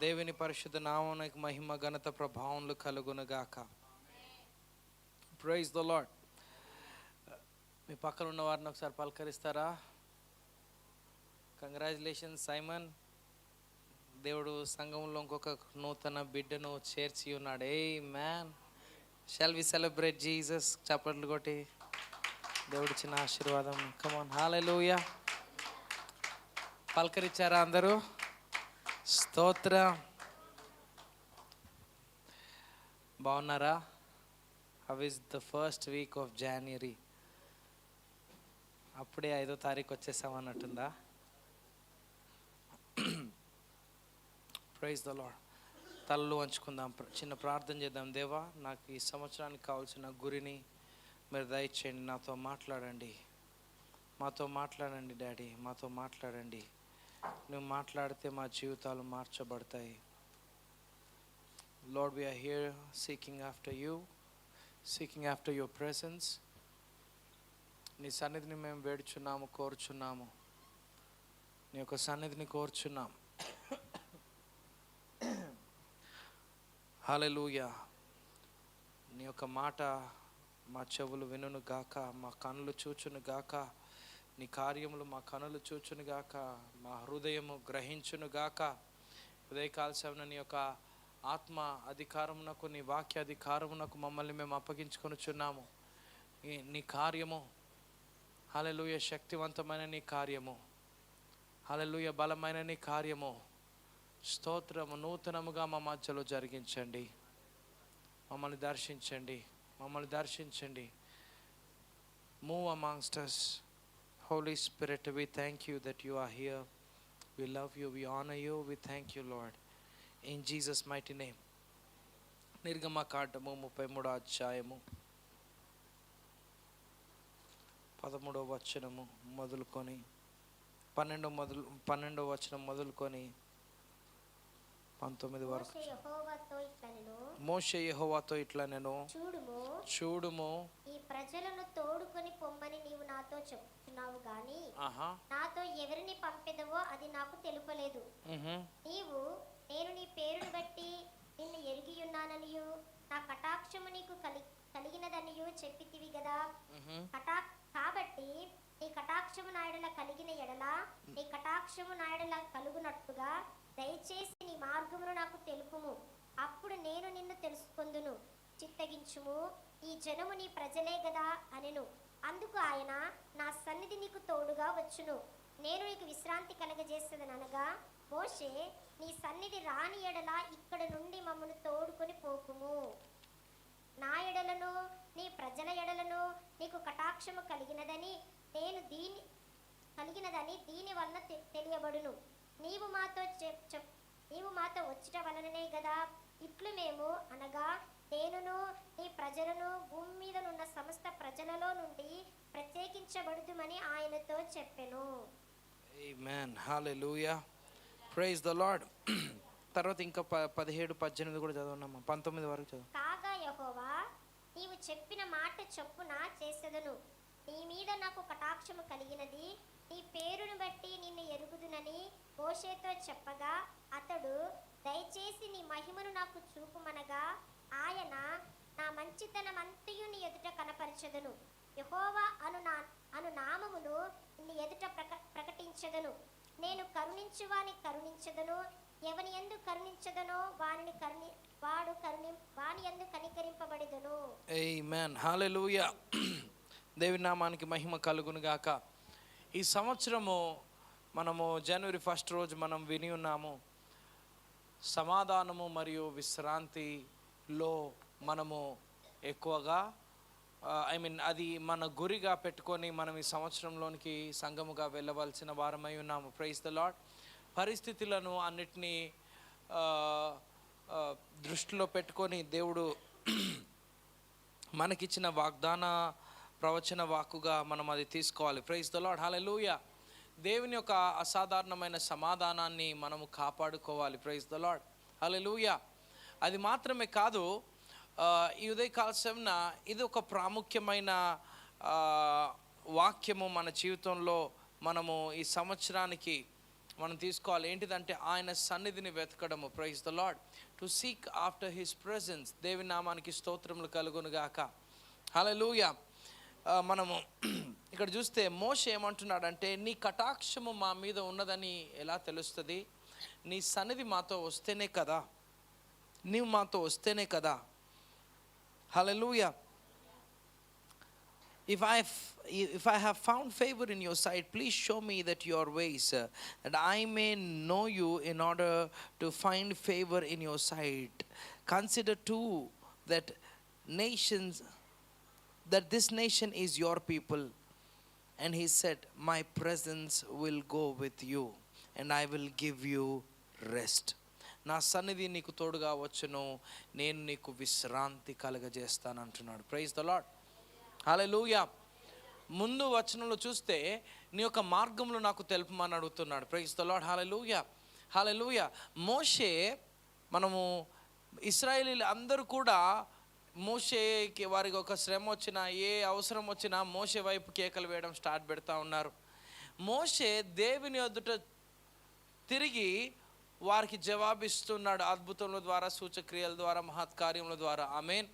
దేవుని పరిశుద్ధ నామమునకు మహిమ ఘనత ప్రభావములు కలుగును గాక. Praise the lord. మీ పక్కన ఉన్న వారిని ఒకసారి పలకరిస్తారా? కంగ్రాచులేషన్స్ సైమన్, దేవుడు సంఘంలో ఇంకొక నూతన బిడ్డను చేర్చి ఉన్నాడు. A man, shall we celebrate Jesus? చప్పట్లు కొట్టి దేవుడి చిన్న ఆశీర్వాదం. కమాన్, హల్లెలూయా. పలకరించారా అందరూ? స్తోత్ర. బాగున్నారా? How is the first week of January? అప్పుడే 5వ తారీఖు వచ్చేసామన్నట్టుందా? Praise the lord. తలలు వంచుకుందాం, చిన్న ప్రార్థన చేద్దాం. దేవా, నాకు ఈ సంవత్సరానికి కావాల్సిన గురిని మీరు దయచేయండి. నాతో మాట్లాడండి, మాతో మాట్లాడండి డాడీ, మాతో మాట్లాడండి. నువ్వు మాట్లాడితే మా జీవితాలు మార్చబడతాయి. Lord, we are here seeking after you, seeking after your presence. నీ సన్నిధిని మేము వేడుచున్నాము, కోరుచున్నాము. నీ యొక్క సన్నిధిని కోరుచున్నాం. హల్లెలూయా. నీ యొక్క మాట మా చెవులు వినును గాక, మా కనులు చూచును గాక. నీ కార్యములు మా కనులు చూచును గాక, మా హృదయము గ్రహించును గాక. ఉదయకాల సమయంలో నీ యొక్క ఆత్మ అధికారమునకు, నీ వాక్య అధికారమునకు మమ్మల్ని మేము అప్పగించుకొనుచున్నాము. నీ కార్యము హల్లెలూయా, శక్తివంతమైన నీ కార్యము, హల్లెలూయా, బలమైన నీ కార్యము, స్తోత్రము, నూతనముగా మా మధ్యలో జరిగించండి. మమ్మల్ని దర్శించండి, మమ్మల్ని దర్శించండి. Move amongst us, Holy Spirit. We thank you that you are here. We love you, we honor you, we thank you, Lord, in Jesus mighty name. నిర్గమకాండము 33వ అధ్యాయము 13వ వచనము మొదలుకొని 12వ వచనం మొదలుకొని 19 వరకు. మోషే యెహోవాతో ఇట్లా నేను చూడుము, ఈ ప్రజలను తోడుకొని పొమ్మని నీవు నాతో చెప్తున్నావు గాని నాతో ఎవరిని పంపెదవో అది నాకు తెలుపలేదు. నీవు నేను నీ పేరును బట్టి నిన్ను ఎరిగి ఉన్నాననియు నా కటాక్షము నీకు కలిగినదనియు చెప్పితివి గదా. కాబట్టి నీ కటాక్షము నాయడల కలిగిన ఎడల నీ కటాక్షము నాయడల కలుగునట్టుగా దయచేసి నీ మార్గమును నాకు తెలుపుము, అప్పుడు నేను నిన్ను తెలుసుకొందును. చిత్తగించుము, ఈ జనము నీ ప్రజలే గదా అనెను. అందుకు ఆయన, నా సన్నిధి నీకు తోడుగా వచ్చును, నేను నీకు విశ్రాంతి కలగజేసేదనగా, మోషే, నీ సన్నిధి రాని ఎడల ఇక్కడ నుండి మమ్మను తోడుకొని పోకుము. నా ఎడలను నీ ప్రజల ఎడలను నీకు కటాక్షము కలిగినదని దీని వలన తెలియబడును. నీవు మాతో వచ్చుట వలననే గదా ఇట్లు మేము అనగా నేనును నీ ప్రజలను భూమి మీద నున్న సమస్త ప్రజలలో నుండి ప్రత్యేకించబడుదుమని ఆయనతో చెప్పెను. ఆమేన్, హల్లెలూయా, ప్రైజ్ ద లార్డ్. తర్వాత ఇంకా 17, 18 కూడా చదవనమ్మా, 19 వరకు చదువు. కాగా యెహోవా, నీవు చెప్పిన మాట చొప్పున చేసెదను. నీ మీద నాకు కటాక్షము కలిగినది, నీ పేరును బట్టి నిన్ను ఎరుగుదునని మోషేతో చెప్పగా, అతడు, దయచేసి నీ మహిమను నాకు చూపుమనగా, ఆయన, నా మంచితనమంతయు నీ ఎదుట కనపరచెదను, యెహోవా అను నామమును నీ ఎదుట ప్రకటించెదను. నేను కరుణించువాని కరుణించెదను, ఎవని యందు కరుణించెదనో వాని యందు కనికరింపబడెదను. ఆమేన్, హల్లెలూయా. దేవుని నామానికి మహిమ కలుగును గాక. ఈ సంవత్సరము మనము జనవరి 1 రోజు మనం విని ఉన్నాము, సమాధానము మరియు విశ్రాంతిలో మనము ఎక్కువగా అది మన గురిగా పెట్టుకొని మనం ఈ సంవత్సరంలోనికి సంఘముగా వెళ్ళవలసిన వారమై ఉన్నాము. Praise the Lord. పరిస్థితులను అన్నిటినీ దృష్టిలో పెట్టుకొని దేవుడు మనకిచ్చిన వాగ్దాన ప్రవచన వాక్కుగా మనం అది తీసుకోవాలి. ప్రైజ్ ద లార్డ్, హల్లెలూయా. దేవుని యొక్క అసాధారణమైన సమాధానాన్ని మనము కాపాడుకోవాలి. ప్రైజ్ ద లార్డ్, హల్లెలూయా. అది మాత్రమే కాదు, ఈ ఉదయకాల సమయన ఇది ఒక ప్రాముఖ్యమైన వాక్యము మన జీవితంలో మనము ఈ సంవత్సరానికి మనం తీసుకోవాలి. ఏంటిదంటే ఆయన సన్నిధిని వెతకడము. Praise the Lord. To seek after his presence. దేవుని నామానికి స్తోత్రములు కలుగును గాక. హల్లెలూయా. మనము ఇక్కడ చూస్తే మోషే ఏమంటున్నాడంటే, నీ కటాక్షము మా మీద ఉన్నదని ఎలా తెలుస్తుంది? నీ సన్నిధి మాతో వస్తేనే కదా, నీవు మాతో వస్తేనే కదా. హల్లెలూయా. If I have found favor in your sight, please show me that your ways, that I may know you in order to find favor in your sight. Consider too that this nation is your people. And he said, my presence will go with you and I will give you rest. నా సన్నిధి నీకు తోడుగా వచ్చును, నేను నీకు విశ్రాంతి కలగజేస్తాను అంటున్నాడు. Praise the Lord. హల్లెలూయా. ముందు వచనంలో చూస్తే నీ యొక్క మార్గంలో నాకు తెలుపమని అడుగుతున్నాడు. Praise the Lord. హల్లెలూయా. హల్లెలూయా. మోషే, మనము ఇశ్రాయేలీలు అందరూ కూడా మోషేకి వారికి ఒక శ్రమ వచ్చినా, ఏ అవసరం వచ్చినా మోషే వైపు కేకలు వేయడం స్టార్ట్ పెడతా ఉన్నారు. మోషే దేవుని ఎదుట తిరిగి వారికి జవాబిస్తున్నాడు, అద్భుతముల ద్వారా, సూచక్రియల ద్వారా, మహత్కార్యముల ద్వారా. ఆమేన్.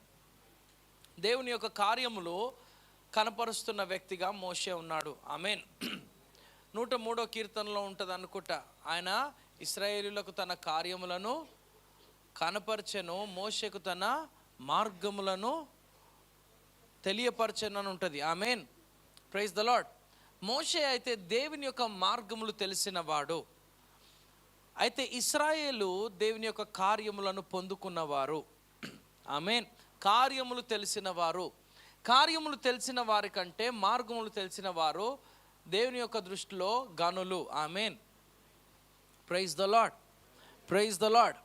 దేవుని యొక్క కార్యములు కనపరుస్తున్న వ్యక్తిగా మోషే ఉన్నాడు. ఆమేన్. 103వ కీర్తనలో ఉంటుంది అనుకుంటా, ఆయన ఇశ్రాయేలీయులకు తన కార్యములను కనపరచెను, మోషేకు తన మార్గములను తెలియపరచెను అని ఉంటుంది. ఆమేన్. Praise the Lord. మోషే అయితే దేవుని యొక్క మార్గములు తెలిసిన వాడు. అయితే ఇశ్రాయేలు దేవుని యొక్క కార్యములను పొందుకున్నవారు. ఆమేన్. కార్యములు తెలిసిన వారు. కార్యములు తెలిసిన వారి కంటే మార్గములు తెలిసిన వారు దేవుని యొక్క దృష్టిలో గనులు. ఆమేన్. Praise the lord. Praise the Lord.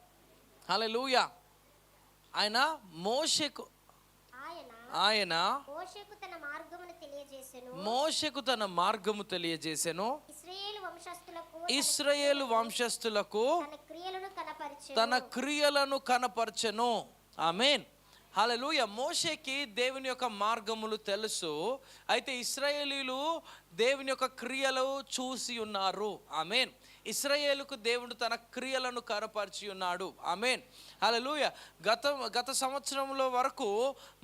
హల్లెలూయా. ఆయన మోషేకు మోషేకు తన మార్గము తెలియజేసెను. ఇశ్రాయేలు వంశస్థులకు తన క్రియలను కనపరచెను. ఆమేన్. హల్లెలూయా. మోషేకి దేవుని యొక్క మార్గములు తెలుసు, అయితే ఇశ్రాయేలీలు దేవుని యొక్క క్రియలు చూసి ఉన్నారు. ఆమేన్. ఇశ్రాయేలుకు దేవుడు తన క్రియలను కనపరిచి ఉన్నాడు. ఆమేన్. హల్లెలూయా. గత సంవత్సరంలో వరకు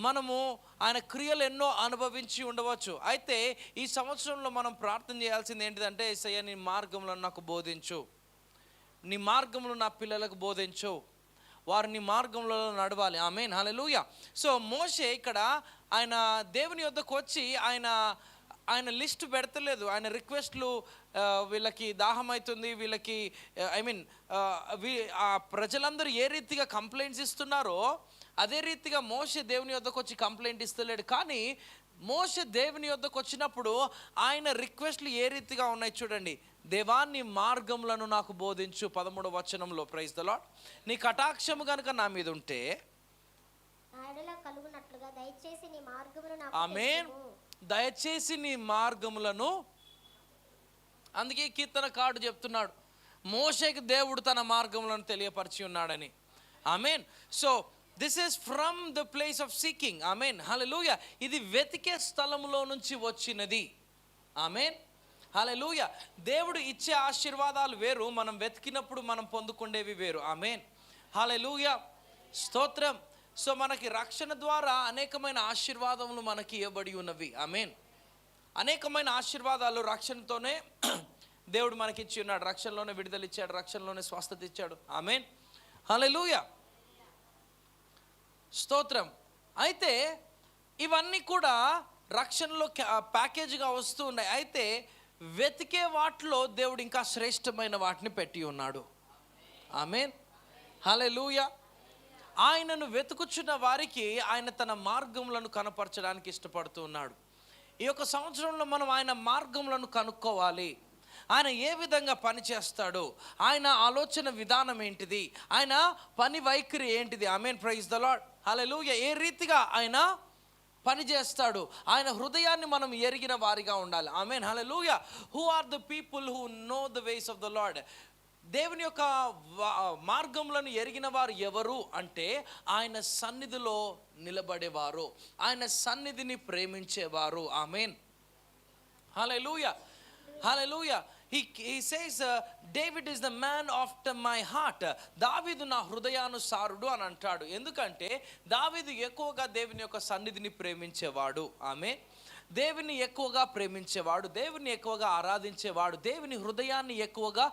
మనము ఆయన క్రియలు ఎన్నో అనుభవించి ఉండవచ్చు. అయితే ఈ సంవత్సరంలో మనం ప్రార్థన చేయాల్సింది ఏంటిదంటే, యేసయ్య నీ మార్గములను నాకు బోధించు, నీ మార్గములు నా పిల్లలకు బోధించు, వారు నీ మార్గంలో నడవాలి. ఆమేన్. హల్లెలూయా. సో మోషే ఇక్కడ ఆయన దేవుని యొద్దకు వచ్చి ఆయన లిస్ట్ పెడతలేదు. ఆయన రిక్వెస్ట్లు, వీళ్ళకి దాహం అవుతుంది, వీళ్ళకి ఆ ప్రజలందరూ ఏ రీతిగా కంప్లైంట్స్ ఇస్తున్నారో అదే రీతిగా మోషే దేవుని యొద్దకు వచ్చి కంప్లైంట్ ఇస్తలేడు. కానీ మోషే దేవుని యొద్దకు వచ్చినప్పుడు ఆయన రిక్వెస్ట్లు ఏ రీతిగా ఉన్నాయి చూడండి. దేవాన్ని మార్గములను నాకు బోధించు. 13వ వచనంలో. Praise the Lord. నీ కటాక్షము కనుక నా మీద ఉంటే ఆమేన్, దయచేసి నీ మార్గములను. అందుకే కీర్తనకారుడు చెప్తున్నాడు, మోషేకి దేవుడు తన మార్గములను తెలియపరిచి ఉన్నాడని. ఆమేన్. So this is from the place of seeking. ఆమేన్. హల్లెలూయా. ఇది వెతికే స్థలములో నుంచి వచ్చినది. ఆమేన్. హల్లెలూయా. దేవుడు ఇచ్చే ఆశీర్వాదాలు వేరు, మనం వెతికినప్పుడు మనం పొందుకునేవి వేరు. ఆమేన్. హల్లెలూయా. స్తోత్రం. సో మనకి రక్షణ ద్వారా అనేకమైన ఆశీర్వాదములు మనకి ఇవ్వబడి ఉన్నవి. ఆమేన్. అనేకమైన ఆశీర్వాదాలు రక్షణతోనే దేవుడు మనకి ఇచ్చి ఉన్నాడు. రక్షణలోనే విడుదల ఇచ్చాడు, రక్షణలోనే స్వస్థత ఇచ్చాడు. ఆమేన్. హల్లెలూయా. స్తోత్రం. అయితే ఇవన్నీ కూడా రక్షణలో ప్యాకేజ్గా వస్తూ ఉన్నాయి. అయితే వెతికే వాటిలో దేవుడు ఇంకా శ్రేష్టమైన వాటిని పెట్టి ఉన్నాడు. ఆమేన్. హల్లెలూయా. ఆయనను వెతుకుచున్న వారికి ఆయన తన మార్గములను కనపరచడానికి ఇష్టపడుతూ ఉన్నాడు. ఈ యొక్క సంవత్సరంలో మనం ఆయన మార్గములను కనుక్కోవాలి. ఆయన ఏ విధంగా పని చేస్తాడు, ఆయన ఆలోచన విధానం ఏంటిది, ఆయన పని వైఖరి ఏంటిది. ఆమేన్. Praise the Lord. హల్లెలూయా. ఏ రీతిగా ఆయన పని చేస్తాడు, ఆయన హృదయాన్ని మనం ఎరిగిన వారిగా ఉండాలి. ఆమేన్. హల్లెలూయా. Who are the people who know the ways of the Lord. దేవుని యొక్క మార్గములను ఎరిగిన వారు ఎవరు అంటే, ఆయన సన్నిధిలో నిలబడేవారు, ఆయన సన్నిధిని ప్రేమించేవారు. ఆమేన్. హల్లెలూయా. హల్లెలూయా. he says, David is the man after my heart. దావీదు నా హృదయానుసారుడు అని అంటాడు. ఎందుకంటే దావీదు ఎక్కువగా దేవుని యొక్క సన్నిధిని ప్రేమించేవాడు. ఆమె దేవుని ఎక్కువగా ప్రేమించేవాడు, దేవుని ఎక్కువగా ఆరాధించేవాడు, దేవుని హృదయాన్ని ఎక్కువగా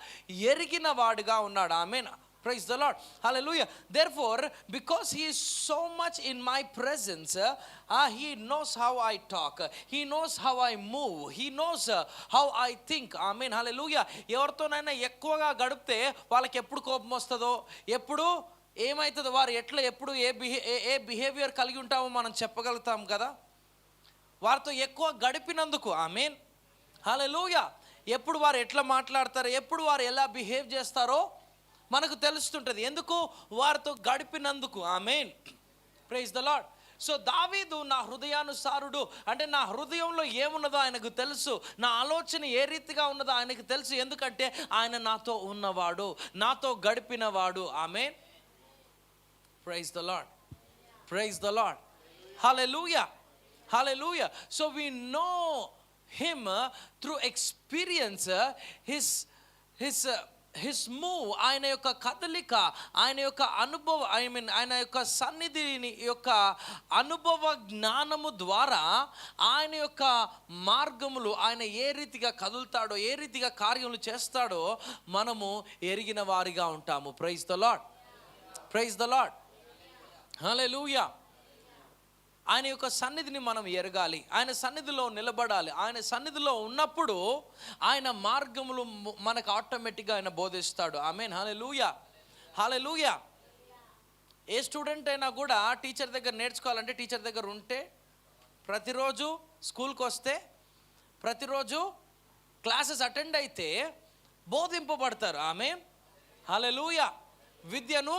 ఎరిగిన వాడుగా ఉన్నాడు. ఆమేన్. Praise the Lord. Hallelujah. Therefore, because he is so much in my presence, he knows how I talk, he knows how I move, he knows how I think. Amen. Hallelujah. ఎవరితోనైనా ఎక్కువగా గడిపితే వాళ్ళకి ఎప్పుడు కోపం వస్తుందో, ఎప్పుడు ఏమవుతుందో, వారు ఎట్లా ఎప్పుడు ఏ బిహేవియర్ కలిగి ఉంటామో మనం చెప్పగలుగుతాం కదా, వారితో ఎక్కువ గడిపినందుకు. ఆమేన్. హల్లెలూయా. ఎప్పుడు వారు ఎట్లా మాట్లాడతారో, ఎప్పుడు వారు ఎలా బిహేవ్ చేస్తారో మనకు తెలుస్తుంటుంది. ఎందుకు? వారితో గడిపినందుకు. ఆమేన్. Praise the Lord. సో దావీదు నా హృదయానుసారుడు అంటే నా హృదయంలో ఏమున్నదో ఆయనకు తెలుసు, నా ఆలోచన ఏ రీతిగా ఉన్నదో ఆయనకు తెలుసు. ఎందుకంటే ఆయన నాతో ఉన్నవాడు, నాతో గడిపినవాడు. ఆమేన్. Praise the lord. Praise the Lord. హల్లెలూయా. Hallelujah. So we know him through experience, his move, ఆయన యొక్క కదలిక, ఆయన యొక్క అనుభవ ఆయన యొక్క సన్నిధిని యొక్క అనుభవ జ్ఞానము ద్వారా ఆయన యొక్క మార్గములు, ఆయన ఏ రీతిగా కదులుతాడో, ఏ రీతిగా కార్యములు చేస్తాడో మనము ఎరిగిన వారిగా ఉంటాము. Praise the lord. Praise the Lord. హల్లెలూయా. ఆయన యొక్క సన్నిధిని మనం ఎరగాలి, ఆయన సన్నిధిలో నిలబడాలి. ఆయన సన్నిధిలో ఉన్నప్పుడు ఆయన మార్గములు మనకు ఆటోమేటిక్గా ఆయన బోధిస్తాడు. ఆమేన్. హల్లెలూయా. హల్లెలూయా. ఏ స్టూడెంట్ అయినా కూడా టీచర్ దగ్గర నేర్చుకోవాలంటే టీచర్ దగ్గర ఉంటే, ప్రతిరోజు స్కూల్కి వస్తే, ప్రతిరోజు క్లాసెస్ అటెండ్ అయితే బోధింపబడతారు. ఆమేన్. హల్లెలూయా. విద్యను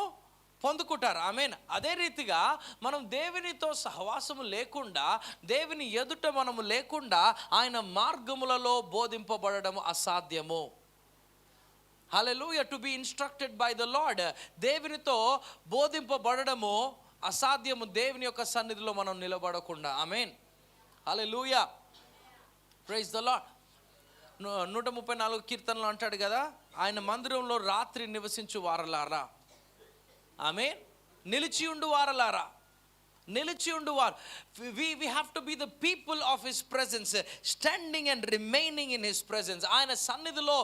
పొందుకుంటారు. ఆమేన్. అదే రీతిగా మనం దేవునితో సహవాసము లేకుండా, దేవుని ఎదుట మనము లేకుండా ఆయన మార్గములలో బోధింపబడడం అసాధ్యము. హల్లెలూయా. To be instructed by the Lord, దేవునితో బోధింపబడము అసాధ్యము దేవుని యొక్క సన్నిధిలో మనం నిలబడకుండా. ఆమేన్. హల్లెలూయా. Praise the Lord. 134 కీర్తనలో అంటాడు కదా, ఆయన మందిరంలో రాత్రి నివసించు వారలారా. ఆమేన్. నిలిచి ఉండు వారలారా. నిలిచి ఉండువారు. we have to be the people of his presence, standing and remaining in his presence. ఆయన సన్నిధిలో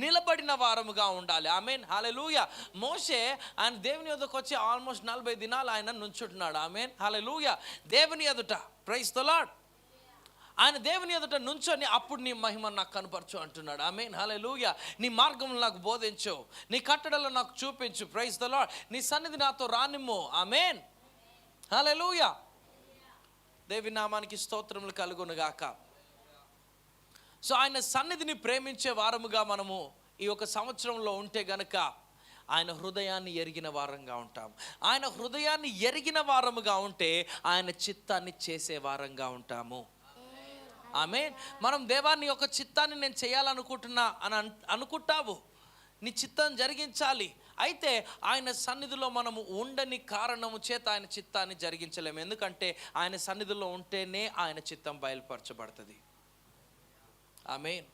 నిలబడిన వారముగా ఉండాలి. ఆమేన్. హల్లెలూయా. మోషే ఆయన దేవుని ఎదుటకు వచ్చి ఆల్మోస్ట్ 40 దినాలు ఆయన నుంచుంటున్నాడు. ఆమేన్. హల్లెలూయా. దేవుని ఎదుట. Praise the Lord. ఆయన దేవుని ఎదుట నుంచొని అప్పుడు నీ మహిమను నాకు కనపరచు అంటున్నాడు. ఆమేన్. హల్లెలూయా. నీ మార్గములు నాకు బోధించు, నీ కట్టడలు నాకు చూపించు. Praise the Lord. నీ సన్నిధి నాతో రానిమ్ము. ఆమేన్. హల్లెలూయా. దేవి నామానికి స్తోత్రములు కలుగును గాక. సో ఆయన సన్నిధిని ప్రేమించే వారముగా మనము ఈ ఒక సంవత్సరంలో ఉంటే గనక ఆయన హృదయాన్ని ఎరిగిన వారంగా ఉంటాం. ఆయన హృదయాన్ని ఎరిగిన వారముగా ఉంటే ఆయన చిత్తాన్ని చేసే వారంగా ఉంటాము. ఆమేన్. మనం దేవాన్ని యొక్క చిత్తాన్ని నేను చేయాలనుకుంటున్నా అని అనుకుంటావు, నీ చిత్తం జరిగించాలి. అయితే ఆయన సన్నిధిలో మనము ఉండని కారణము చేత ఆయన చిత్తాన్ని జరిగించలేము. ఎందుకంటే ఆయన సన్నిధిలో ఉంటేనే ఆయన చిత్తం బయలుపరచబడుతుంది. ఆమేన్.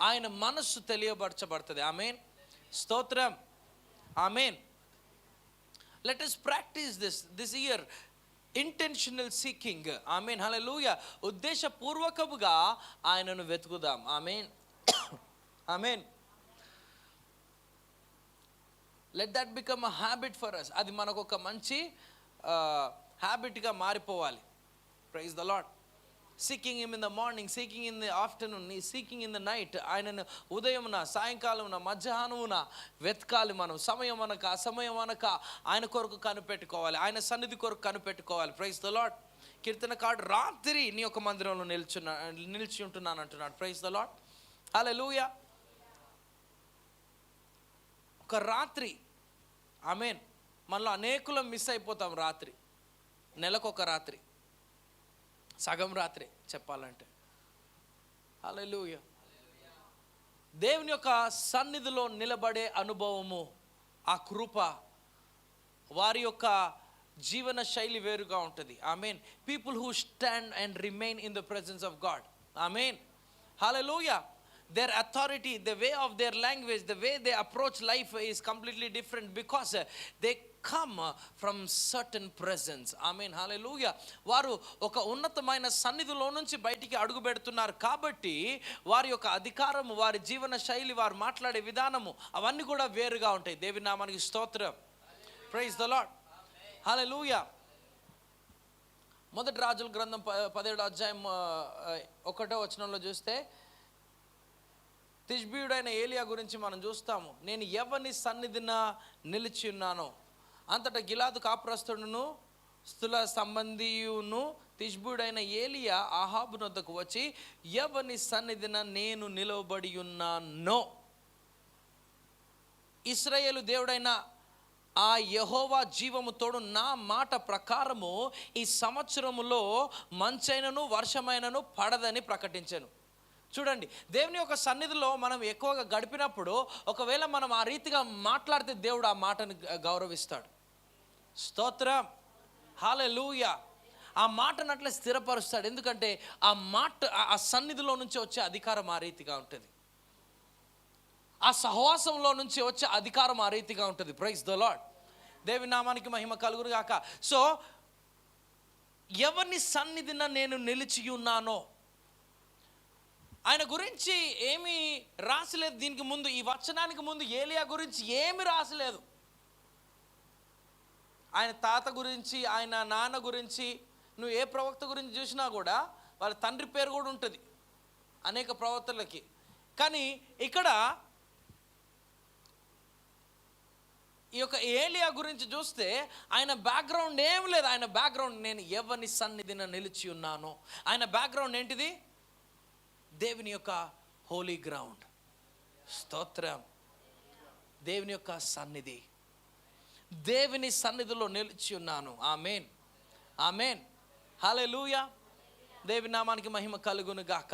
ఆయన మనస్సు తెలియపరచబడుతుంది. ఆమేన్. స్తోత్రం. ఆమేన్. Let us practice this year. Intentional seeking. ఆమేన్. హల్లెలూయా. ఉద్దేశపూర్వకముగా ఆయనను వెతుకుదాం. ఆమేన్. ఆమేన్. Let that become a habit for us. అది మనకు ఒక మంచి హ్యాబిట్గా మారిపోవాలి. Praise the Lord. Seeking him in the morning, seeking in the afternoon, seeking in the night. ఆయనను ఉదయమున, సాయంకాలమున, మధ్యాహ్నమున వెతకాలి మనం. సమయం అనక అసమయం అనక ఆయన కొరకు కనిపెట్టుకోవాలి, ఆయన సన్నిధి కొరకు కనిపెట్టుకోవాలి. Praise the lord. కీర్తనకారుడు రాత్రి నీ యొక్క మందిరంలో నిలిచి ఉంటున్నాను అంటున్నాడు. Praise the Lord. హల్లెలూయా. ఒక రాత్రి. ఆమేన్. మనలో అనేకులం మిస్ అయిపోతాం రాత్రి. నెలకొక రాత్రి, సగం రాత్రి చెప్పాలంటే. హల్లెలూయా. దేవుని యొక్క సన్నిధిలో నిలబడే అనుభవము, ఆ కృప, వారి యొక్క జీవన శైలి వేరుగా ఉంటుంది. ఆమేన్. People who stand and remain in the presence of God. ఆమేన్. హల్లెలూయా. their authority, the way of their language, the way they approach life is completely different because they come from certain presence. Amen, hallelujah. వారు ఒక ఉన్నతమైన సన్నిధిలో నుంచి బయటికి అడుగు పెడుతున్నారు కాబట్టి వారి యొక్క అధికారము, వారి జీవన శైలి, వారు మాట్లాడే విధానము అవన్నీ కూడా వేరుగా ఉంటాయి. దేవుని నామానికి స్తోత్రం. Praise the Lord. హల్లెలూయా. మొదటి రాజుల గ్రంథం 17వ అధ్యాయం 1వ వచనంలో చూస్తే తిష్బీయుడైన ఏలియా గురించి మనం చూస్తాము. నేను ఎవని సన్నిధిన నిలిచి ఉన్నానో అంతటా గిలాదు కాపురస్తుడును స్థుల సంబంధియును తిష్బీయుడైన ఏలియా ఆహాబు నొద్దకు వచ్చి ఎవని సన్నిధిన నేను నిలవబడి ఉన్నానో ఇశ్రాయేలు దేవుడైన ఆ యెహోవా జీవము తోడు నా మాట ప్రకారము ఈ సంవత్సరములో మంచైనను వర్షమైనను పడదని ప్రకటించాను. చూడండి, దేవుని యొక్క సన్నిధిలో మనం ఎక్కువగా గడిపినప్పుడు ఒకవేళ మనం ఆ రీతిగా మాట్లాడితే దేవుడు ఆ మాటను గౌరవిస్తాడు. స్తోత్రం, హల్లెలూయా. ఆ మాటను అట్లా స్థిరపరుస్తాడు. ఎందుకంటే ఆ మాట, ఆ సన్నిధిలో నుంచి వచ్చే అధికారం ఆ రీతిగా ఉంటుంది. ఆ సహవాసంలో నుంచి వచ్చే అధికారం ఆ రీతిగా ఉంటుంది. Praise the Lord. దేవుని నామానికి మహిమ కలుగును గాక. సో ఎవరిని సన్నిధిన నేను నిలిచి ఉన్నానో, ఆయన గురించి ఏమీ రాసలేదు. దీనికి ముందు, ఈ వచనానికి ముందు ఏలియా గురించి ఏమి రాసలేదు. ఆయన తాత గురించి, ఆయన నాన్న గురించి, నువ్వు ఏ ప్రవక్త గురించి చూసినా కూడా వాళ్ళ తండ్రి పేరు కూడా ఉంటుంది అనేక ప్రవక్తలకి. కానీ ఇక్కడ ఈ యొక్క ఏలియా గురించి చూస్తే ఆయన బ్యాక్గ్రౌండ్ ఏం లేదు. ఆయన బ్యాక్గ్రౌండ్ నేను ఎవరిని సన్నిధిన నిలిచి ఉన్నానో, ఆయన బ్యాక్గ్రౌండ్ ఏంటిది? దేవుని యొక్క హోలీ గ్రౌండ్. స్తోత్రం. దేవుని యొక్క సన్నిధి, దేవుని సన్నిధిలో నిలిచి ఉన్నాను. ఆమేన్, ఆమేన్, హల్లెలూయా. దేవుని నామానికి మహిమ కలుగును గాక.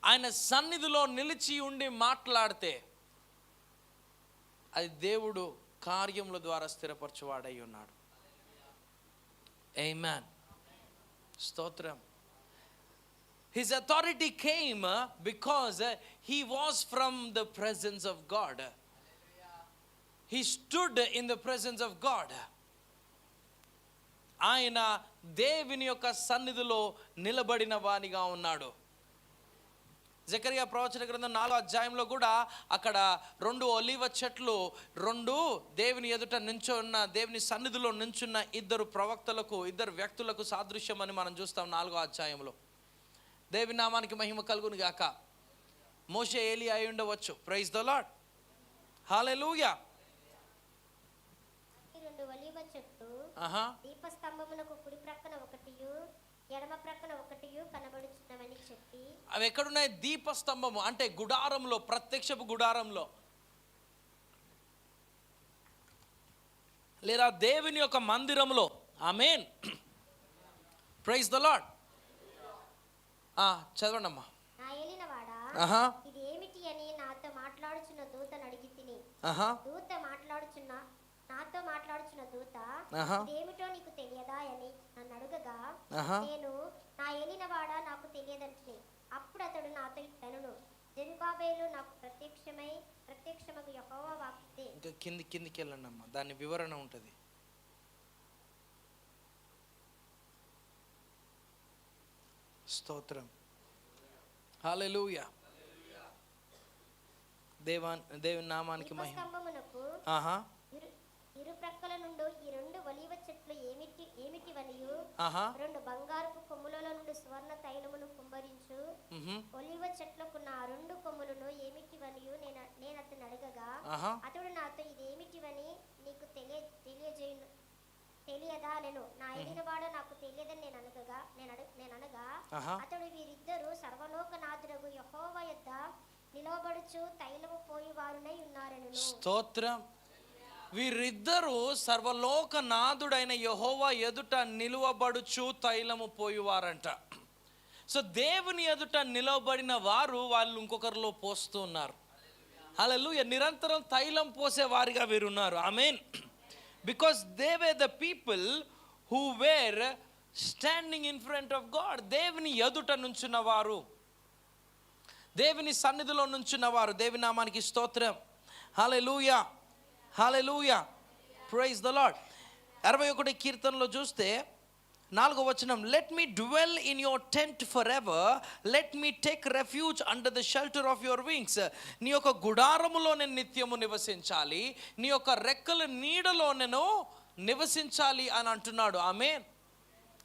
ఆయన సన్నిధిలో నిలిచి ఉండి మాట్లాడితే అది దేవుడు కార్యముల ద్వారా స్థిరపరచువాడై ఉన్నాడు. ఆమేన్, స్తోత్రం. His authority came because he was from the presence of God. He stood in the presence of God. ఆయన దేవుని యొక్క సన్నిధిలో నిలబడిన వానిగా ఉన్నాడు. జకరియా ప్రవచన గ్రంథం 4వ అధ్యాయంలో కూడా అక్కడ 2 ఒలీవ చెట్లు, 2 దేవుని ఎదుట నించున్న, దేవుని సన్నిధిలో నించున్న 2 ప్రవక్తలకు, 2 వ్యక్తులకు సాదృశ్యం అని మనం చూస్తాం 4వ అధ్యాయంలో. దేవుని నామానికి మహిమ కలుగును గాక. మోషే ఏలియా అయి ఉండవచ్చు. ప్రైజ్ ద లార్డ్, హల్లెలూయా. 2 ఒలీవ చెట్లు దీపస్తంభమునకు కుడి ప్రక్కన ఒకటియు ఎడమ ప్రక్కన ఒకటియు కనబడుచున్నవని చెప్పి. అవి ఎక్కడున్నాయి? దీపస్తంభము అంటే గుడారంలో, ప్రత్యక్షపు గుడారంలో, లేదా దేవుని యొక్క మందిరంలో. ఆమేన్, ప్రైజ్ ద లార్డ్. చదవండి అమ్మా. నా ఏలినవాడా, ఇది ఏమిటి అని నాతో మాట్లాడుచున్న దూతను అడిగి తిని, నాతో మాట్లాడుచున్న దూత ఇదేమిటో నీకు తెలియదా అని నన్ను అడుగగా, నేను నా ఏలినవాడా నాకు తెలియదంటే. అప్పుడు అతడు నాతో ఇట్లనెను, జెరుబ్బాబెలు నాకు ప్రత్యక్షమగు యెహోవా వాక్కు. ఇంకా కిందికి వెళ్ళండి అమ్మా, దాని వివరణ ఉంటుంది. స్తోత్రం, హల్లెలూయా. దేవుని నామానికి మహిమ. ఇరు ప్రక్కల నుండి ఈ 2 ఒలీవ చెట్లు ఏమిటివనియు, 2 బంగారపు కొమ్ములలో నుండి సువర్ణ తైలమును కుమ్మరించు ఒలీవ చెట్లకున్న ఆ 2 కొమ్ములను ఏమిటివనియు నేను అతను అడగగా, అతడు నాతో ఇదేమిటివని నీకు తెలియదా నేను నా ఏలినవాడ నాకు తెలియదని నేను అనగా, అతడు వీరిద్దరూ సర్వలోకనాథుడగు యెహోవా యొద్ద నిలవబడుచు తైలము పోయి వారునై ఉన్నారను. స్తోత్రం. వీరిద్దరూ సర్వలోకనాథుడైన యెహోవా ఎదుట నిలువబడుచు తైలము పోయివారంట. సో దేవుని ఎదుట నిలవబడిన వారు వాళ్ళు ఇంకొకరిలో పోస్తూ ఉన్నారు. హల్లెలూయా. నిరంతరం తైలం పోసే వారిగా వీరున్నారు. ఆమేన్. Because they were the people who were standing in front of God. దేవుని ఎదుట నుంచున్న వారు, దేవుని సన్నిధిలో నుంచున్న వారు, దేవుని నామానికి స్తోత్రం. హల్లెలూయా, హల్లెలూయా, ప్రైజ్ ద లార్డ్. 61 కీర్తనలో చూస్తే 4వ వచనం, let me dwell in your tent for ever, let me take refuge under the shelter of your wings. నీ యొక్క గుడారములో నేను నిత్యము నివసించాలి, నీ యొక్క రెక్కల నీడలో నేను నివసించాలి అని అంటున్నాడు. ఆమేన్,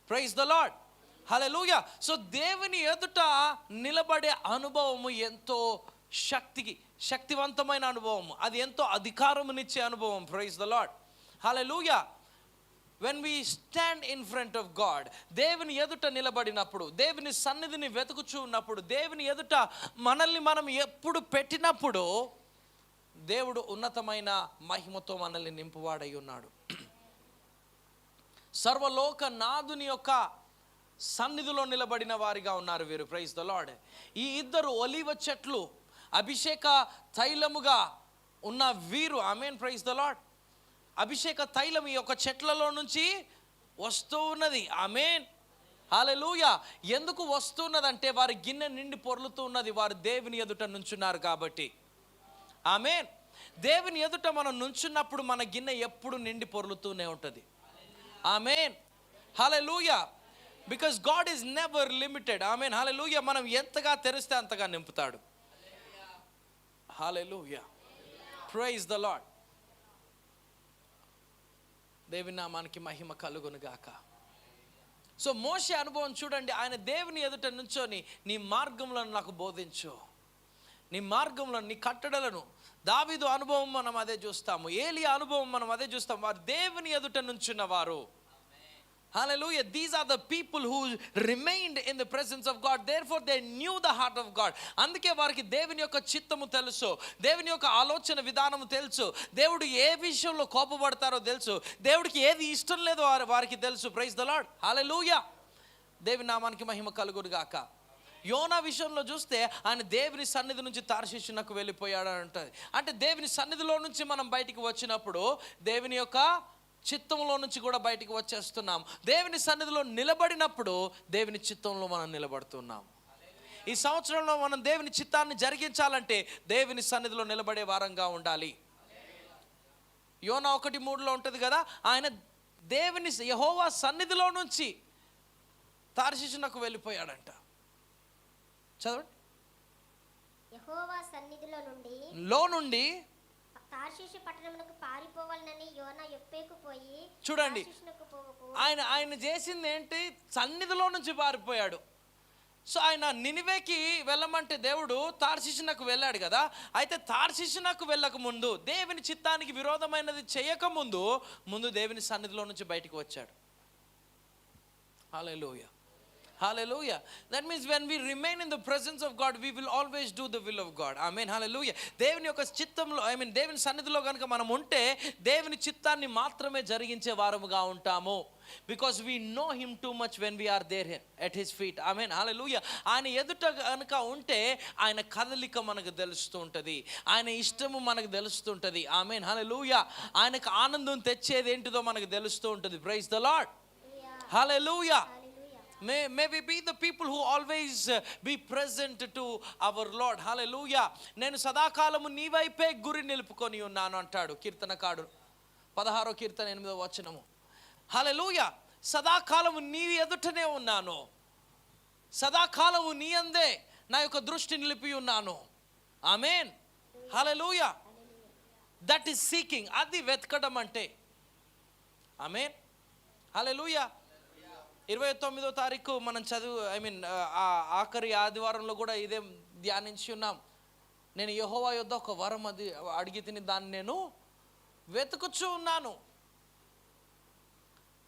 ప్రైజ్ ద లార్డ్, హల్లెలూయా. సో దేవుని ఎదుట నిలబడే అనుభవము ఎంతో శక్తివంతమైన అనుభవము, అది ఎంతో అధికారమునిచ్చే అనుభవం. ప్రైజ్ ద లార్డ్, హల్లెలూయా. when we stand in front of God, దేవుని ఎదుట నిలబడినప్పుడు, దేవుని సన్నిధిని వెతుకుచూ ఉన్నప్పుడు, దేవుని ఎదుట మనల్ని మనం ఎప్పుడు పెట్టినప్పుడు, దేవుడు ఉన్నతమైన మహిమతో మనల్ని నింపువాడై ఉన్నాడు. సర్వలోక నాదుని యొక్క సన్నిధిలో నిలబడిన వారిగా ఉన్నారు వీరు. Praise the Lord. ఈ ఇద్దరు ఒలీవ చెట్లు అభిషేక తైలముగా ఉన్న వీరు. ఆమేన్, ప్రైజ్ ద లార్డ్. అభిషేక తైలం ఈ యొక్క చెట్లలో నుంచి వస్తూ ఉన్నది. ఆమేన్, హల్లెలూయా. ఎందుకు వస్తున్నదంటే వారి గిన్నె నిండి పొర్లుతూ ఉన్నది, వారు దేవుని ఎదుట నుంచున్నారు కాబట్టి. ఆమేన్. దేవుని ఎదుట మనం నుంచున్నప్పుడు మన గిన్నె ఎప్పుడు నిండి పొర్లుతూనే ఉంటుంది. ఆమేన్, హల్లెలూయా. Because God is never limited. ఆమేన్, హల్లెలూయా. మనం ఎంతగా తెరిస్తే అంతగా నింపుతాడు. హల్లెలూయా, ప్రైజ్ ద లార్డ్. దేవుని నామానికి మహిమ కలుగును గాక. సో మోషే అనుభవం చూడండి. ఆయన దేవుని ఎదుట నుంచొని నీ మార్గంలో నాకు బోధించు, నీ మార్గంలో నీ కట్టడలను. దావీదు అనుభవం మనం అదే చూస్తాము, ఏలియా అనుభవం మనం అదే చూస్తాం. వారు దేవుని ఎదుట నుంచున్న వారు. Hallelujah. These are the people who remained in the presence of God. Therefore they knew the heart of God. అందుకే వారికి దేవుని యొక్క చిత్తము తెలుసు, దేవుని యొక్క ఆలోచన విధానము తెలుసు, దేవుడు ఏ విషయంలో కోపపడతారో తెలుసు, దేవుడికి ఏది ఇష్టం లేదో వారికి తెలుసు. ప్రైజ్ ద లార్డ్, హల్లెలూయా. దేవుని నామానికి మహిమ కలుగును గాక. యోనా విషయంలో చూస్తే ఆయన దేవుని సన్నిధి నుంచి తార్షీషునకు వెళ్ళిపోయాడు అని ఉంటుంది. అంటే దేవుని సన్నిధిలో నుంచి మనం బయటికి వచ్చినప్పుడు దేవుని యొక్క చిత్తంలో నుంచి కూడా బయటికి వచ్చేస్తున్నాం. దేవుని సన్నిధిలో నిలబడినప్పుడు దేవుని చిత్తంలో మనం నిలబడుతున్నాం. ఈ సంవత్సరంలో మనం దేవుని చిత్తాన్ని జరిగించాలంటే దేవుని సన్నిధిలో నిలబడే వారంగా ఉండాలి. యోనా 1:3 ఉంటుంది కదా, ఆయన దేవుని యెహోవా సన్నిధిలో నుంచి తార్షీషునకు వెళ్ళిపోయాడంట. చదవండి. యెహోవా సన్నిధిలో నుండి తార్షీషు పట్టణమునకు పారిపోవాలని యోనా యొప్పేకు పోయి, చూడండి ఆయన చేసింది ఏంటి? సన్నిధిలో నుంచి పారిపోయాడు. సో ఆయన నినివేకి వెళ్ళమంటే దేవుడు తార్షీషునకు వెళ్ళాడు కదా. అయితే తార్షీషునకు వెళ్ళక ముందు, దేవుని చిత్తానికి విరోధమైనది చేయక ముందు దేవుని సన్నిధిలో నుంచి బయటికి వచ్చాడు. హల్లెలూయా, hallelujah. That means when we remain in the presence of God, we will always do the will of God. Amen, hallelujah. దేవుని యొక్క చిత్తంలో, దేవుని సన్నిధిలో కనుక మనం ఉంటే దేవుని చిత్తాన్ని మాత్రమే జరిగించే వారముగా ఉంటాము. because we know him too much when we are there at his feet. Amen, hallelujah. ఆయన ఎదుట కనుక ఉంటే ఆయన కదలిక మనకు తెలుస్తూ ఉంటుంది, ఆయన ఇష్టము మనకు తెలుస్తూ ఉంటుంది. ఆమేన్, హల్లెలూయా. ఆయనకు ఆనందం తెచ్చేది ఏంటిదో మనకు తెలుస్తూ ఉంటుంది. ప్రైజ్ ద లార్డ్, హల్లెలూయా. May we be the people who always be present to our Lord. Hallelujah. నేను సదాకాలము నీ వైపే గురి నిలుపుకొని ఉన్నాను అంటాడు కీర్తనకారుడు. 16వ కీర్తన 8వ వచనము. హల్లెలూయా. సదాకాలము నీ ఎదుటనే ఉన్నాను, సదాకాలము నీ అందే నా యొక్క దృష్టి నిలిపి ఉన్నాను. ఆమేన్, హల్లెలూయా. That is seeking. అది వెతకడం అంటే. ఆమేన్, హల్లెలూయా. 29వ తారీఖు మనం ఆఖరి ఆదివారంలో కూడా ఇదే ధ్యానించి ఉన్నాం. నేను యెహోవా యొద్ద ఒక వరం అది అడిగి తిని దాన్ని నేను వెతుకుచూ ఉన్నాను.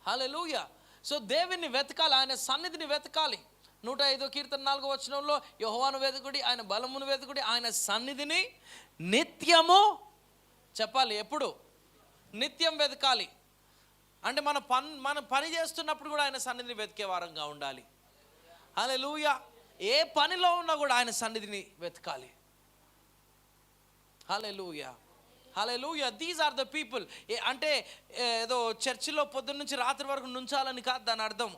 హల్లెలూయా. సో దేవుని వెతకాలి, ఆయన సన్నిధిని వెతకాలి. 105వ కీర్తన 4వ వచనంలో యెహోవాను వెతుకుడి, ఆయన బలమును వెతుకుడి, ఆయన సన్నిధిని నిత్యము చెప్పాలి. ఎప్పుడు? నిత్యం వెతకాలి. అంటే మన పని చేస్తున్నప్పుడు కూడా ఆయన సన్నిధిని వెతికే వారంగా ఉండాలి. హల్లెలూయా. ఏ పనిలో ఉన్నా కూడా ఆయన సన్నిధిని వెతకాలి. హల్లెలూయా, హల్లెలూయా. These are the people. అంటే ఏదో చర్చిలో పొద్దున్న నుంచి రాత్రి వరకు నుంచాలని కాదు దాని అర్థం.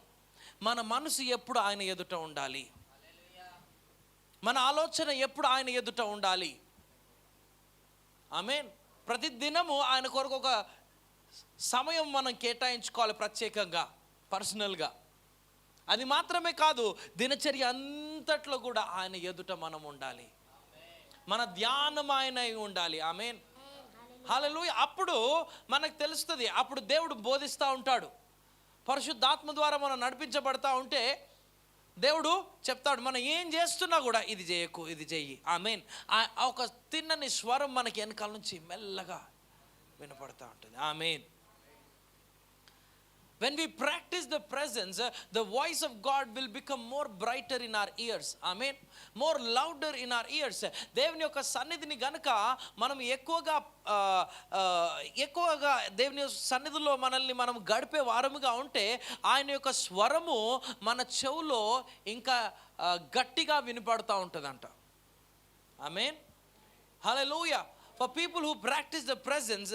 మన మనసు ఎప్పుడు ఆయన ఎదుట ఉండాలి. మన ఆలోచన ఎప్పుడు ఆయన ఎదుట ఉండాలి. ఆమేన్. ప్రతి దినము ఆయన కొరకు ఒక సమయం మనం కేటాయించుకోవాలి, ప్రత్యేకంగా, పర్సనల్గా. అది మాత్రమే కాదు, దినచర్య అంతట్లో కూడా ఆయన ఎదుట మనం ఉండాలి. మన ధ్యానం ఆయన ఉండాలి. ఆమేన్. హల్లెలూయా. అప్పుడు మనకు తెలుస్తుంది, అప్పుడు దేవుడు బోధిస్తూ ఉంటాడు. పరిశుద్ధాత్మ ద్వారా మనం నడిపించబడతా ఉంటే దేవుడు చెప్తాడు, మనం ఏం చేస్తున్నా కూడా ఇది చేయకు, ఇది చెయ్యి. ఆమేన్. ఒక తిన్నని స్వరం మనకి వెనకాల నుంచి మెల్లగా వినపడతా ఉంటుంది. ఆమేన్. When we practice the presence, the voice of God will become more brighter in our ears. Amen. More louder in our ears. దేవుని యొక్క సన్నిధిని గనుక మనం ఎక్కువగా దేవుని సన్నిధిలో మనల్ని మనం గడిపే వారముగా ఉంటే ఆయన యొక్క స్వరము మన చెవులో ఇంకా గట్టిగా వినపడతా ఉంటుందంట. ఆమేన్. హల్లెలూయా. For people who practice the presence,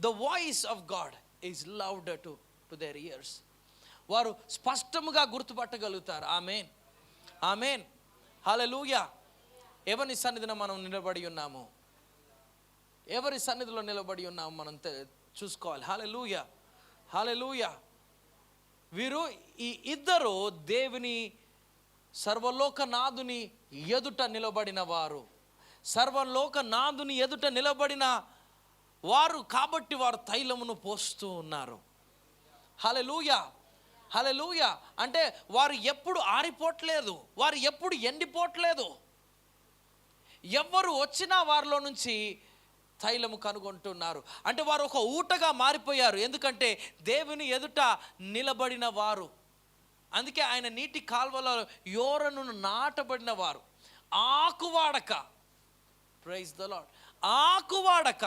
the voice of God is louder to their ears. వారు స్పష్టముగా గుర్తుపట్టగలుగుతారు. ఆమేన్. ఆమేన్. హల్లెలూయా. ఎవరి సన్నిధిలో మనం నిలబడి ఉన్నాము, ఎవరి సన్నిధిలో నిలబడి ఉన్నాము మనం చూసుకోవాలి. హల్లెలూయా. హల్లెలూయా. వీరు ఈ ఇద్దరు దేవుని సర్వలోకనాథుని ఎదుట నిలబడిన వారు. సర్వలోకనాథుని ఎదుట నిలబడిన వారు కాబట్టి వారు తైలమును పోస్తూ ఉన్నారు. హల్లెలూయా. హల్లెలూయా. అంటే వారు ఎప్పుడు ఆరిపోవట్లేదు, వారు ఎప్పుడు ఎండిపోవట్లేదు. ఎవరు వచ్చినా వారిలో నుంచి తైలము కనుగొంటున్నారు. అంటే వారు ఒక ఊటగా మారిపోయారు, ఎందుకంటే దేవుని ఎదుట నిలబడిన వారు. అందుకే ఆయన నీటి కాల్వలో యోరను నాటబడిన వారు. ఆకువాడక, ప్రైజ్ ద లార్డ్, ఆకువాడక,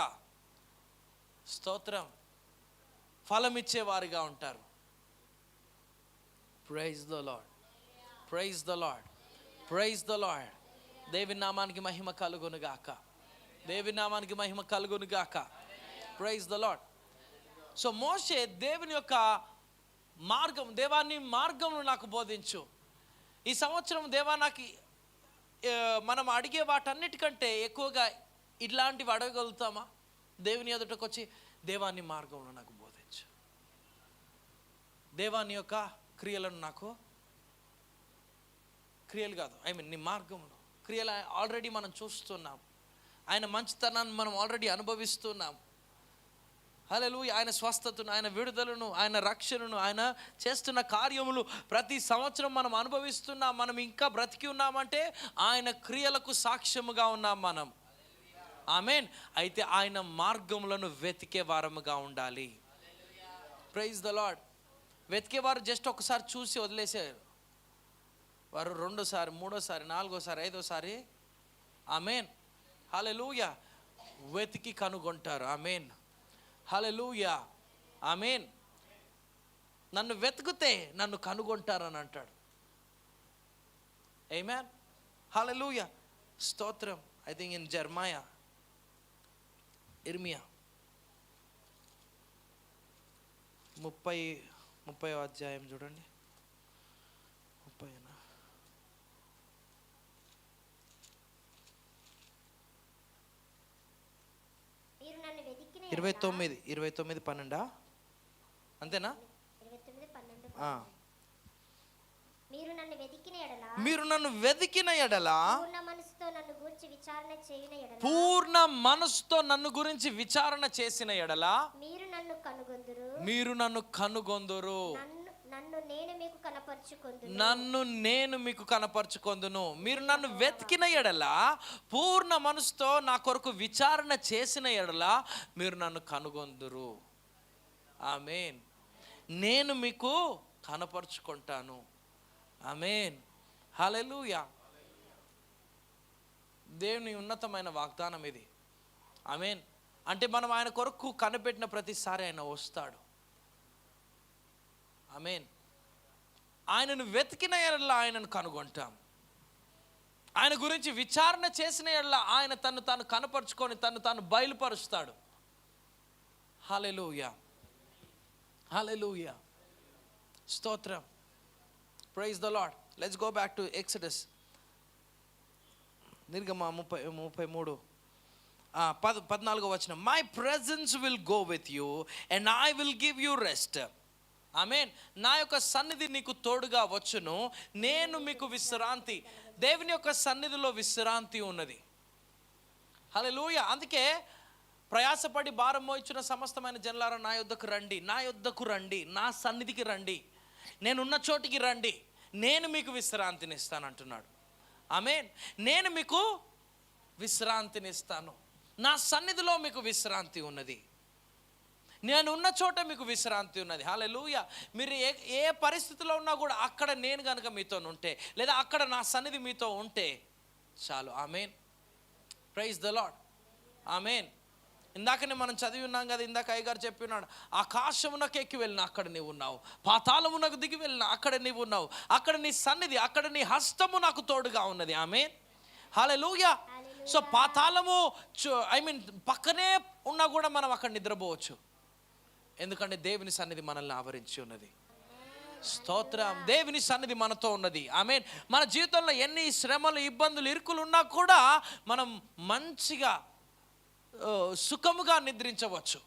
స్తోత్రం, ఫలమిచ్చేవారుగా ఉంటారు. Praise the lord, praise the lord, praise the Lord. దేవుని నామానికి మహిమ కలుగును గాక, దేవుని నామానికి మహిమ కలుగును గాక. Praise the Lord. సో మోషే దేవుని యొక్క మార్గం, దేవాన్ని మార్గంలో నాకు బోధించు. ఈ సంవత్సరం దేవా నాకు మనం అడిగే వాటన్నిటికంటే ఎక్కువగా ఇట్లాంటివి అడగగలుగుతామా? దేవుని ఎదుటకు వచ్చి దేవాన్ని మార్గంలో నాకు బోధించు, దేవాన్ని యొక్క క్రియలను నాకు, క్రియలు కాదు, నీ మార్గంలో క్రియలు ఆల్రెడీ మనం చూస్తున్నాం. ఆయన మంచితనాన్ని మనం ఆల్రెడీ అనుభవిస్తున్నాం. హల్లెలూయా. ఆయన స్వస్థతను, ఆయన విడుదలను, ఆయన రక్షణను, ఆయన చేస్తున్న కార్యములు ప్రతి సంవత్సరం మనం అనుభవిస్తున్నాం. మనం ఇంకా బ్రతికి ఉన్నామంటే ఆయన క్రియలకు సాక్ష్యముగా ఉన్నాం మనం. ఆమేన్. అయితే ఆయన మార్గములను వెతికే వారముగా ఉండాలి. Praise the Lord. వెతికేవారు జస్ట్ ఒకసారి చూసి వదిలేసారు, వారు రెండోసారి, మూడోసారి, నాలుగోసారి, ఐదోసారి ఆమేన్ హల్లెలూయా వెతికి కనుగొంటారు. ఆమేన్ హల్లెలూయా. ఆమేన్. నన్ను వెతికితే నన్ను కనుగొంటారని అంటాడు. ఆమేన్ హల్లెలూయా. స్తోత్రం. ఐ థింక్ ఇన్ జెర్మయా, ఇర్మియా 30వ అధ్యాయం చూడండి. 30 29:12 అంతేనా? మీరు నన్ను వెతికిన ఎడల పూర్ణ మనసుతో నన్ను గురించి విచారణ చేసిన ఎడల మీరు నన్ను కనుగొందురు, నన్ను నేను మీకు కనపరుచుకొందును. మీరు నన్ను వెతికిన ఎడల, పూర్ణ మనసుతో నా కొరకు విచారణ చేసిన ఎడల మీరు నన్ను కనుగొందురు. ఆమేన్. నేను మీకు కనపరుచుకుంటాను. ఆమేన్ హల్లెలూయా. దేవుని ఉన్నతమైన వాగ్దానం ఇది. ఆమేన్. అంటే మనం ఆయన కొరకు కనిపెట్టిన ప్రతిసారి ఆయన వస్తాడు. ఆమేన్. ఆయనను వెతికిన ఎడల ఆయనను కనుగొంటాం. ఆయన గురించి విచారణ చేసిన ఎడల ఆయన తను తాను కనపరుచుకొని తను తాను బయలుపరుస్తాడు. హల్లెలూయా. హల్లెలూయా. స్తోత్రం. Praise the Lord. Let's go back to Exodus నిర్గమ 33 14వ వచనం, my presence will go with you and I will give you rest. ఆమేన్. నా యొక్క సన్నిధి నీకు తోడుగా వచ్చును, నేను మీకు విశ్రాంతి. దేవుని యొక్క సన్నిధిలో విశ్రాంతి ఉన్నది. హల్లెలూయా. అందుకే ప్రయాసపడి భారం మోయించిన సమస్తమైన జనులారా నా యొద్దకు రండి, నా యొద్దకు రండి, నా సన్నిధికి రండి, నేనున్న చోటికి రండి, నేను మీకు విశ్రాంతిని ఇస్తాను అంటున్నాడు. ఆమేన్. నేను మీకు విశ్రాంతిని ఇస్తాను, నా సన్నిధిలో మీకు విశ్రాంతి ఉన్నది, నేను ఉన్న చోట మీకు విశ్రాంతి ఉన్నది. హల్లెలూయా. మీరు ఏ పరిస్థితిలో ఉన్నా కూడా అక్కడ నేను కనుక మీతో ఉంటే, లేదా అక్కడ నా సన్నిధి మీతో ఉంటే చాలు. ఆమేన్. Praise the Lord. ఆమేన్. ఇందాకనే మనం చదివి ఉన్నాం కదా, ఇందాక అయ్యగారు చెప్పినాడు, ఆకాశమునకు ఎక్కి వెళ్ళిన అక్కడ నీవు ఉన్నావు, పాతాళమునకు దిగి వెళ్ళిన అక్కడ నీవు ఉన్నావు, అక్కడ నీ సన్నిధి, అక్కడ నీ హస్తము నాకు తోడుగా ఉన్నది. ఆమేన్. హల్లెలూయా. సో పాతాళము పక్కనే ఉన్నా కూడా మనం అక్కడ నిద్రపోవచ్చు, ఎందుకంటే దేవుని సన్నిధి మనల్ని ఆవరించి ఉన్నది. స్తోత్రం. దేవుని సన్నిధి మనతో ఉన్నది. ఆమేన్. మన జీవితంలో ఎన్ని శ్రమలు, ఇబ్బందులు, ఇరుకులు ఉన్నా కూడా మనం మంచిగా సుఖముగా నిద్రించవచ్చు,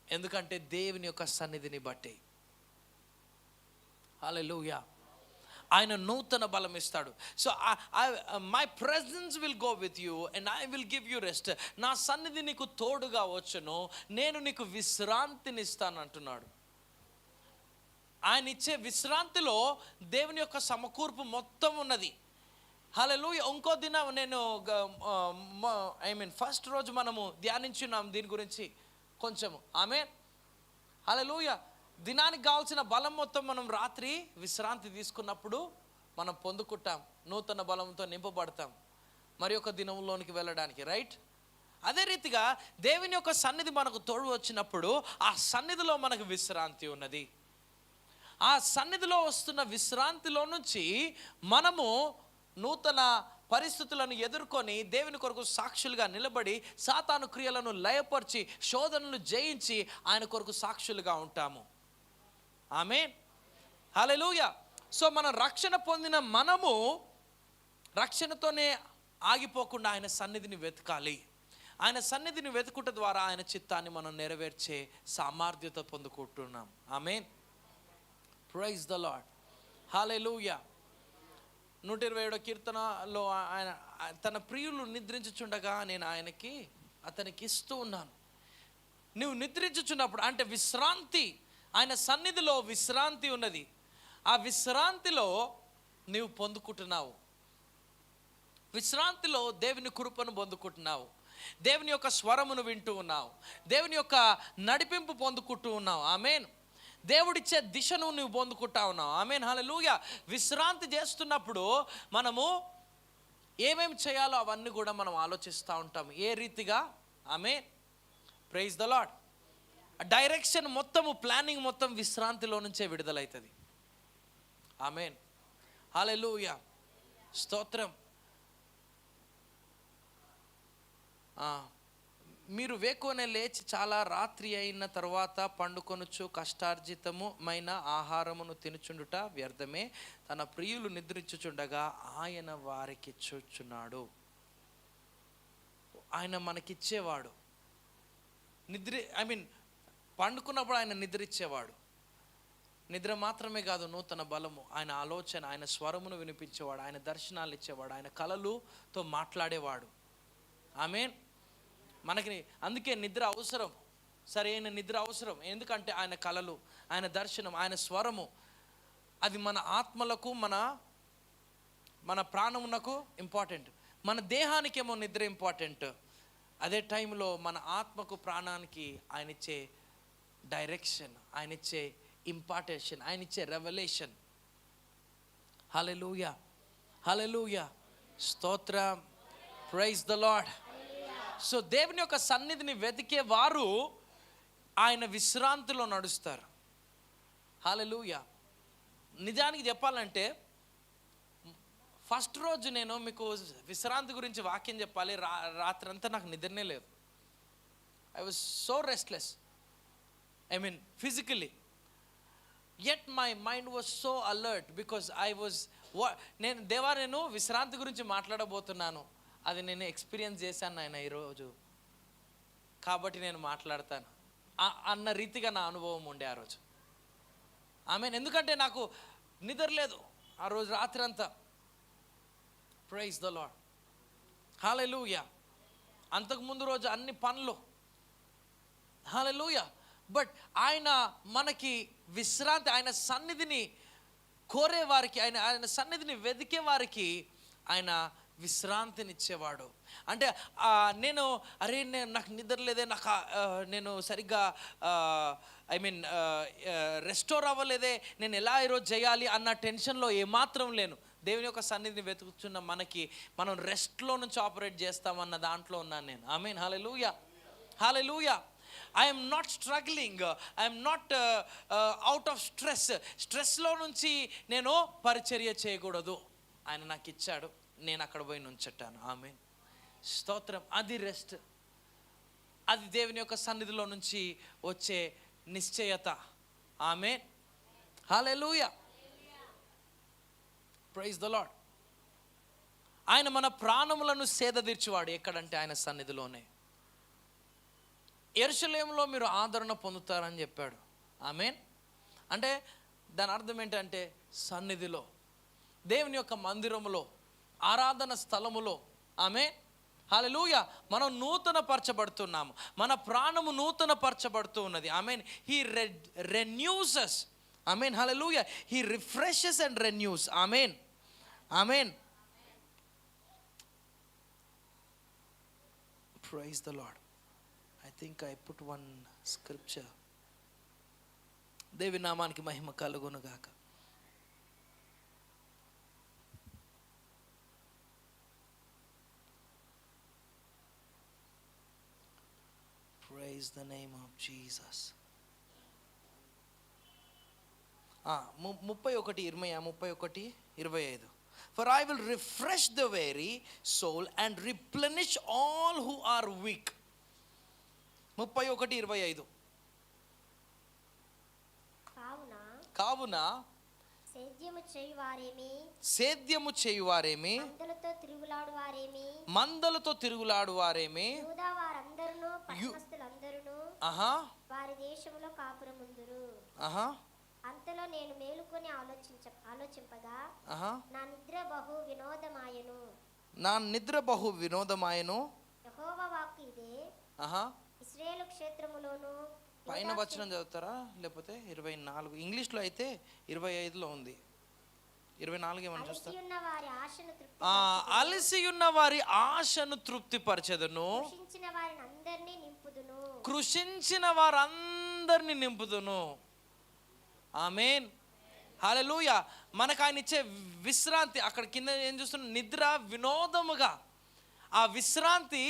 ఎందుకంటే దేవుని యొక్క సన్నిధిని బట్టి. హల్లెలూయా. ఆయన నూతన బలం ఇస్తాడు. So my presence will go with you and I will give you rest. నా సన్నిధి నీకు తోడుగా వచ్చును, నేను నీకు విశ్రాంతిని ఇస్తాను అంటున్నాడు. ఆయన ఇచ్చే విశ్రాంతిలో దేవుని యొక్క సమకూర్పు మొత్తం ఉన్నది. హల్లెలూయా. ఇంకో దినం నేను ఫస్ట్ రోజు మనము ధ్యానించున్నాం దీని గురించి కొంచెము. ఆమేన్. హల్లెలూయా. దినానికి కావాల్సిన బలం మొత్తం మనం రాత్రి విశ్రాంతి తీసుకున్నప్పుడు మనం పొందుకుంటాం, నూతన బలంతో నింపబడతాం మరి ఒక దినంలోనికి వెళ్ళడానికి. రైట్. అదే రీతిగా దేవుని యొక్క సన్నిధి మనకు తోడు వచ్చినప్పుడు ఆ సన్నిధిలో మనకు విశ్రాంతి ఉన్నది. ఆ సన్నిధిలో వస్తున్న విశ్రాంతిలో నుంచి మనము నూతన పరిస్థితులను ఎదుర్కొని దేవుని కొరకు సాక్షులుగా నిలబడి సాతాను క్రియలను లయపరిచి శోధనలు జయించి ఆయన కొరకు సాక్షులుగా ఉంటాము. ఆమేన్. హల్లెలూయా. సో మనం రక్షణ పొందిన మనము రక్షణతోనే ఆగిపోకుండా ఆయన సన్నిధిని వెతకాలి. ఆయన సన్నిధిని వెతుకుట ద్వారా ఆయన చిత్తాన్ని మనం నెరవేర్చే సామర్థ్యత పొందుకుంటున్నాం. ఆమేన్. Praise the Lord. హల్లెలూయా. 127వ కీర్తనలో ఆయన తన ప్రియులు నిద్రించుచుండగా నేను అతనికి ఇస్తూ ఉన్నాను. నువ్వు నిద్రించుచున్నప్పుడు అంటే విశ్రాంతి, ఆయన సన్నిధిలో విశ్రాంతి ఉన్నది. ఆ విశ్రాంతిలో నీవు పొందుకుంటున్నావు, విశ్రాంతిలో దేవుని కృపను పొందుకుంటున్నావు, దేవుని యొక్క స్వరమును వింటూ ఉన్నావు, దేవుని యొక్క నడిపింపు పొందుకుంటూ ఉన్నావు. ఆమేన్. దేవుడిచ్చే దిశను నువ్వు పొందుకుంటా ఉన్నావు. ఆమేన్. హల్లెలూయా. విశ్రాంతి చేస్తున్నప్పుడు మనము ఏమేమి చేయాలో అవన్నీ కూడా మనం ఆలోచిస్తూ ఉంటాం, ఏ రీతిగా. ఆమేన్. Praise the Lord. డైరెక్షన్ మొత్తము, ప్లానింగ్ మొత్తం విశ్రాంతిలో నుంచే విడుదలవుతుంది. ఆమేన్. హల్లెలూయా. స్తోత్రం. మీరు వేకువనే లేచి చాలా రాత్రి అయిన తర్వాత పండుకొనుచు కష్టార్జితమైన ఆహారమును తినుచుండుట వ్యర్థమే, తన ప్రియులు నిద్రించుచుండగా ఆయన వారికి చూచున్నాడు. ఆయన మనకిచ్చేవాడు పండుకున్నప్పుడు ఆయన నిద్ర ఇచ్చేవాడు. నిద్ర మాత్రమే కాదు, నూతన బలము, ఆయన ఆలోచన, ఆయన స్వరమును వినిపించేవాడు, ఆయన దర్శనాలు ఇచ్చేవాడు, ఆయన కలలుతో మాట్లాడేవాడు. ఆమేన్. మనకి అందుకే నిద్ర అవసరం, సరైన నిద్ర అవసరం. ఎందుకంటే ఆయన కలలు, ఆయన దర్శనం, ఆయన స్వరము అది మన ఆత్మలకు, మన ప్రాణమునకు ఇంపార్టెంట్. మన దేహానికేమో నిద్ర ఇంపార్టెంట్, అదే టైంలో మన ఆత్మకు, ప్రాణానికి ఆయన ఇచ్చే డైరెక్షన్, ఆయన ఇచ్చే ఇంపార్టేషన్, ఆయన ఇచ్చే రెవల్యూషన్. హల్లెలూయా. హల్లెలూయా. స్తోత్రం. Praise the Lord. సో దేవుని యొక్క సన్నిధిని వెతికే వారు ఆయన విశ్రాంతిలో నడుస్తారు. హల్లెలూయా. నిజానికి చెప్పాలంటే ఫస్ట్ రోజు నేను మీకు విశ్రాంతి గురించి వాక్యం చెప్పాలి, రాత్రంతా నాకు నిద్రనే లేదు. I was so restless, physically, yet my mind was so alert because I was నేను విశ్రాంతి గురించి మాట్లాడబోతున్నాను. అది నేను ఎక్స్పీరియన్స్ చేశాను నాయన ఈరోజు, కాబట్టి నేను మాట్లాడతాను అన్న రీతిగా నా అనుభవం ఉండే ఆ రోజు. ఆమేన్. ఎందుకంటే నాకు నిద్ర లేదు ఆ రోజు రాత్రి అంతా. ప్రైజ్ ద లార్డ్, హల్లెలూయా. అంతకుముందు రోజు అన్ని పనులు, హల్లెలూయా. బట్ ఆయన మనకి విశ్రాంతి, ఆయన సన్నిధిని కోరే వారికి, ఆయన సన్నిధిని వెతికే వారికి ఆయన విశ్రాంతినిచ్చేవాడు. అంటే నాకు నిద్ర లేదే, నేను సరిగ్గా రెస్టోర్ అవ్వలేదే, నేను ఎలా ఈరోజు చేయాలి అన్న టెన్షన్లో ఏమాత్రం లేను. దేవుని యొక్క సన్నిధిని వెతుకుతున్న మనకి మనం రెస్ట్లో నుంచి ఆపరేట్ చేస్తామన్న దాంట్లో ఉన్నాను నేను. ఆమేన్. హల్లెలూయా, హల్లెలూయా. I am not struggling, I am not out of stress. స్ట్రెస్లో నుంచి నేను పరిచర్య చేయకూడదు. ఆయన నాకు ఇచ్చాడు, నేను అక్కడ పోయి నుంచెట్టాను. ఆమేన్, స్తోత్రం. అది రెస్ట్, అది దేవుని యొక్క సన్నిధిలో నుంచి వచ్చే నిశ్చయత. ఆమేన్, హల్లెలూయా, ప్రైజ్ ద లార్డ్. ఆయన మన ప్రాణములను సేదతీర్చువాడు. ఎక్కడంటే ఆయన సన్నిధిలోనే. యెరూషలేములో మీరు ఆదరణ పొందుతారని చెప్పాడు. ఆమేన్. అంటే దాని అర్థం ఏంటంటే సన్నిధిలో, దేవుని యొక్క మందిరములో, ఆరాధన స్థలములో. ఆమేన్, హల్లెలూయా. మనం నూతన పరచబడుతున్నాము, మన ప్రాణము నూతన పరచబడుతూ ఉన్నది. ఆమేన్. He renews us. ఆమేన్, హల్లెలూయా. He refreshes and renews. ఆమేన్, ఆమేన్. Praise the Lord. I think I put one scripture. దేవి నామానికి మహిమ కలుగును గాక. Praise the name of Jesus. 31:25. For I will refresh the weary soul and replenish all who are weak. 31:25. కావున సేద్యము చేయువారేమి, మందలతో తిరుగులాడువారేమి, వారి దేశములో కాపురముందురు. అంతలో నేను మేలుకొని ఆలోచింపగా నా నిద్ర బహు వినోదమాయను. యెహోవా వాక్కు ఇదే. ఇశ్రాయేలు క్షేత్రములోను. పైన వచనం చదువుతారా లేకపోతే 24? ఇంగ్లీష్లో అయితే 25లో ఉంది. 24 ఏమని చూస్తా? అలసి ఉన్న వారి ఆశను తృప్తిపరచెదను, కృషించిన వారందరిని నింపుదును. ఆమేన్, హల్లెలూయా. మనకు ఆయన ఇచ్చే విశ్రాంతి, అక్కడ కింద ఏం చూస్తున్నాం? నిద్ర వినోదముగా. ఆ విశ్రాంతి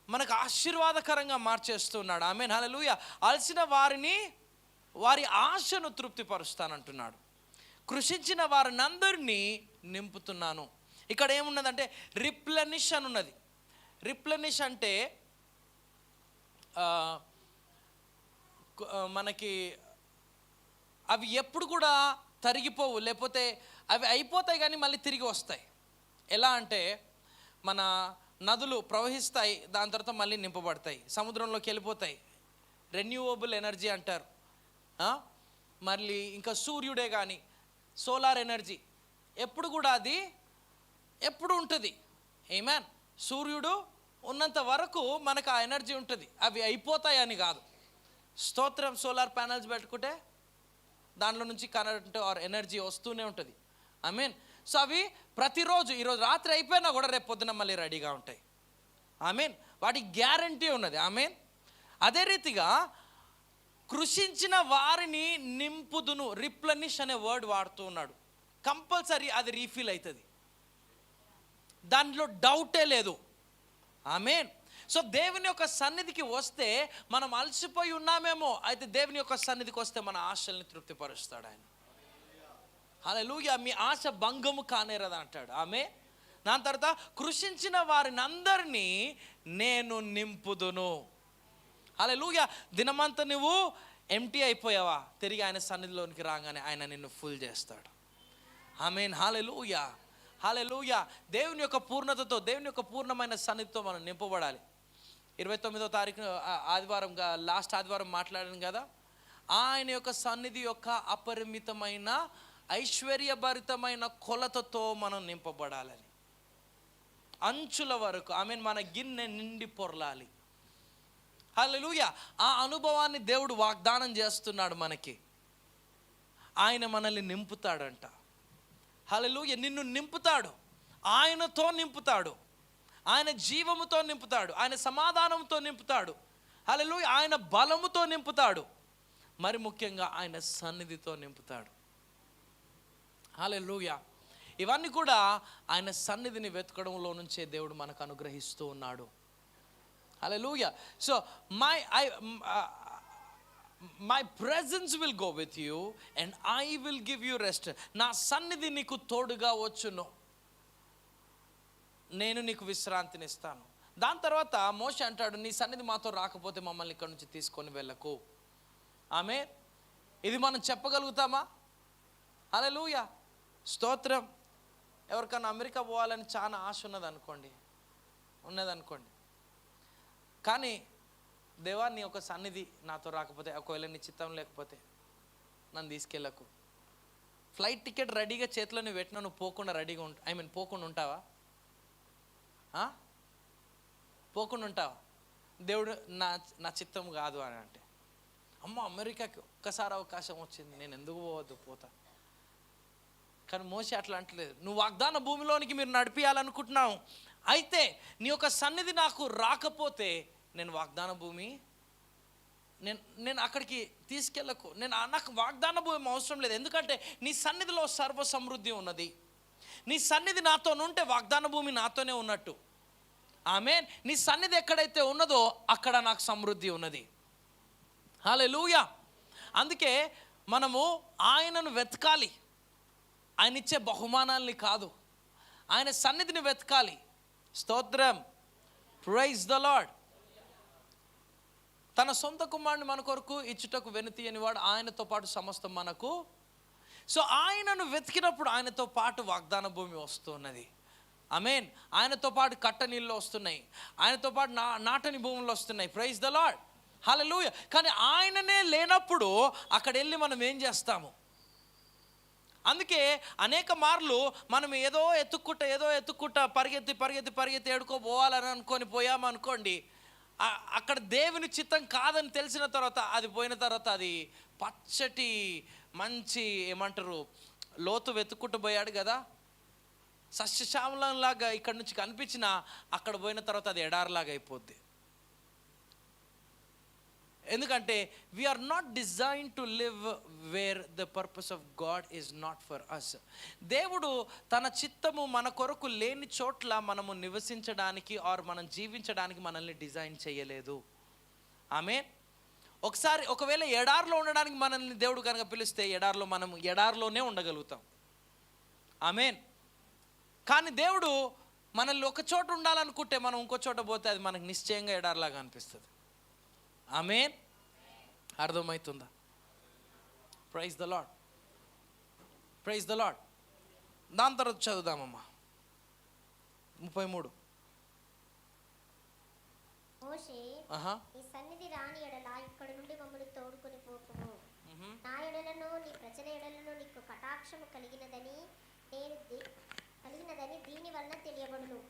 మనకు ఆశీర్వాదకరంగా మార్చేస్తున్నాడు. ఆమేన్, హల్లెలూయా. అలసిన వారిని, వారి ఆశను తృప్తిపరుస్తానంటున్నాడు. కృషించిన వారిని అందరినీ నింపుతున్నాను. ఇక్కడ ఏమున్నదంటే రిప్లెనిష్ అని ఉన్నది. రిప్లెనిష్ అంటే మనకి అవి ఎప్పుడు కూడా తరిగిపోవు, లేకపోతే అవి అయిపోతాయి కానీ మళ్ళీ తిరిగి వస్తాయి. ఎలా అంటే మన నదులు ప్రవహిస్తాయి, దాని తర్వాత మళ్ళీ నింపబడతాయి, సముద్రంలోకి వెళ్ళిపోతాయి. రెన్యూవబుల్ ఎనర్జీ అంటారు. మళ్ళీ ఇంకా సూర్యుడే కానీ సోలార్ ఎనర్జీ ఎప్పుడు కూడా అది ఎప్పుడు ఉంటుంది. ఆమేన్. సూర్యుడు ఉన్నంత వరకు మనకు ఆ ఎనర్జీ ఉంటుంది, అవి అయిపోతాయని కాదు. స్తోత్రం. సోలార్ ప్యానల్స్ పెట్టుకుంటే దాంట్లో నుంచి కరెంట్ ఆర్ ఎనర్జీ వస్తూనే ఉంటుంది. ఆమేన్. సో అవి ప్రతిరోజు, ఈరోజు రాత్రి అయిపోయినా కూడా రేపు పొద్దున మళ్ళీ రెడీగా ఉంటాయి. ఆమేన్. వాటికి గ్యారంటీ ఉన్నది. ఆమేన్. అదే రీతిగా కృషించిన వారిని నింపుదును. రిప్లెనిష్ అనే వర్డ్ వాడుతూ ఉన్నాడు. కంపల్సరీ అది రీఫిల్ అవుతుంది, దాంట్లో డౌటే లేదు. ఆమేన్. సో దేవుని యొక్క సన్నిధికి వస్తే మనం అలసిపోయి ఉన్నామేమో, అయితే దేవుని యొక్క సన్నిధికి వస్తే మన ఆశల్ని తృప్తిపరుస్తాడు ఆయన. హల్లెలూయా. మీ ఆశ భంగము కానేరదు అంటాడు. ఆమేన్. దాని తర్వాత కృషించిన వారిని అందరినీ నేను నింపుదును. హల్లెలూయా. దినమంతా నువ్వు ఎంటీ అయిపోయావా, తిరిగి ఆయన సన్నిధిలోనికి రాగానే ఆయన నిన్ను ఫుల్ చేస్తాడు. ఆమేన్. హల్లెలూయా, హల్లెలూయా. దేవుని యొక్క పూర్ణతతో, దేవుని యొక్క పూర్ణమైన సన్నిధితో మనం నింపబడాలి. 29వ తారీఖు ఆదివారం, లాస్ట్ ఆదివారం మాట్లాడాను కదా, ఆయన యొక్క సన్నిధి యొక్క అపరిమితమైన ఐశ్వర్యభరితమైన కొలతతో మనం నింపబడాలని, అంచుల వరకు ఆమేన్, మన గిన్నె నిండి పొర్లాలి. హల్లెలూయా. ఆ అనుభవాన్ని దేవుడు వాగ్దానం చేస్తున్నాడు మనకి. ఆయన మనల్ని నింపుతాడంట. హల్లెలూయా. నిన్ను నింపుతాడు, ఆయనతో నింపుతాడు, ఆయన జీవముతో నింపుతాడు, ఆయన సమాధానంతో నింపుతాడు. హల్లెలూయా. ఆయన బలముతో నింపుతాడు, మరి ముఖ్యంగా ఆయన సన్నిధితో నింపుతాడు. హల్లెలూయా. ఇవన్నీ కూడా ఆయన సన్నిధిని వెతకడంలో నుంచే దేవుడు మనకు అనుగ్రహిస్తూ ఉన్నాడు. హల్లెలూయా. So my presence will go with you and I will give you rest. నా సన్నిధి నీకు తోడుగా వచ్చును, నేను నీకు విశ్రాంతిని ఇస్తాను. దాని తర్వాత మోషే అంటాడు, నీ సన్నిధి మాతో రాకపోతే మమ్మల్ని ఇక్కడ నుంచి తీసుకొని వెళ్ళకు. ఆమేన్. ఇది మనం చెప్పగలుగుతామా? హల్లెలూయా, స్తోత్రం. ఎవరికన్నా అమెరికా పోవాలని చాలా ఆశ ఉన్నదనుకోండి, కానీ దేవా నీ ఒక సన్నిధి నాతో రాకపోతే, ఒకవేళ నీ చిత్తం లేకపోతే నన్ను తీసుకెళ్ళకు. ఫ్లైట్ టికెట్ రెడీగా చేతిలో నువ్వు పెట్టినా నువ్వు పోకుండా రెడీగా పోకుండా ఉంటావా? పోకుండా ఉంటావా? దేవుడు నా చిత్తం కాదు అని అంటే, అమ్మ అమెరికాకి ఒక్కసారి అవకాశం వచ్చింది, నేను ఎందుకు పోవద్దు, పోతా. కానీ మోషే అట్లా అంటలేదు. నువ్వు వాగ్దాన భూమిలోనికి మీరు నడిపియాలనుకుంటున్నావు, అయితే నీ యొక్క సన్నిధి నాకు రాకపోతే నేను వాగ్దాన భూమి నేను అక్కడికి తీసుకెళ్ళకు. నాకు వాగ్దాన భూమి అవసరం లేదు, ఎందుకంటే నీ సన్నిధిలో సర్వ సమృద్ధి ఉన్నది. నీ సన్నిధి నాతో ఉంటే వాగ్దాన భూమి నాతోనే ఉన్నట్టు. ఆమేన్. నీ సన్నిధి ఎక్కడైతే ఉన్నదో అక్కడ నాకు సమృద్ధి ఉన్నది. హల్లెలూయా. అందుకే మనము ఆయనను వెతకాలి, ఆయన ఇచ్చే బహుమానాల్ని కాదు, ఆయన సన్నిధిని వెతకాలి. స్తోత్రం, ప్రైజ్ ద లార్డ్. తన సొంత కుమారుని మన కొరకు ఇచ్చుటకు వెనుతీయని వాడు, ఆయనతో పాటు సమస్తం మనకు. సో ఆయనను వెతికినప్పుడు ఆయనతో పాటు వాగ్దాన భూమి వస్తున్నది. ఆమేన్. ఆయనతో పాటు కట్ట నీళ్ళు వస్తున్నాయి, ఆయనతో పాటు నాటని భూములు వస్తున్నాయి. ప్రైజ్ ద లార్డ్, హల్లెలూయా. కానీ ఆయననే లేనప్పుడు అక్కడ వెళ్ళి మనం ఏం చేస్తాము? అందుకే అనేక మార్లు మనం ఏదో ఎత్తుక్కుంటా పరిగెత్తి ఏడుకోపోవాలని అనుకొని పోయామనుకోండి, అక్కడ దేవుని చిత్తం కాదని తెలిసిన తర్వాత, అది పోయిన తర్వాత అది పచ్చటి మంచి లోతు వెతుక్కుంటూ పోయాడు కదా, సస్యశ్యామలంలాగా ఇక్కడ నుంచి కనిపించిన, అక్కడ పోయిన తర్వాత అది ఎడారిలాగా అయిపోద్ది. ఎందుకంటే we are not design to live where the purpose of God is not for us. దేవుడు తన చిత్తము మన కొరకు లేని చోట్ల మనము నివసించడానికి ఆర్ మనం జీవించడానికి మనల్ని డిజైన్ చేయలేదు. ఆమేన్. ఒకవేళ ఎడారిలో ఉండడానికి మనల్ని దేవుడు కనుక పిలిస్తే మనం ఎడారిలోనే ఉండగలుగుతాం. ఆమేన్. కానీ దేవుడు మనల్ని ఒక చోట ఉండాలనుకుంటే మనం ఇంకో చోట పోతే అది మనకు నిశ్చయంగా ఎడారిలాగా అనిపిస్తుంది. ఆమేన్. అర్థమవుతుందా? Praise the lord, praise the Lord. దాని తర్వాత చదువుదామమ్మా 33. మోషే, నీ సన్నిధి రాని ఎడల ఇక్కడ నుండి మమ్మల్ని తోడుకొని పోకుము. నా ఎడలను నీ ప్రజల ఎడలను నీకు కటాక్షము కలిగినదని దీని వలన తెలియబడును.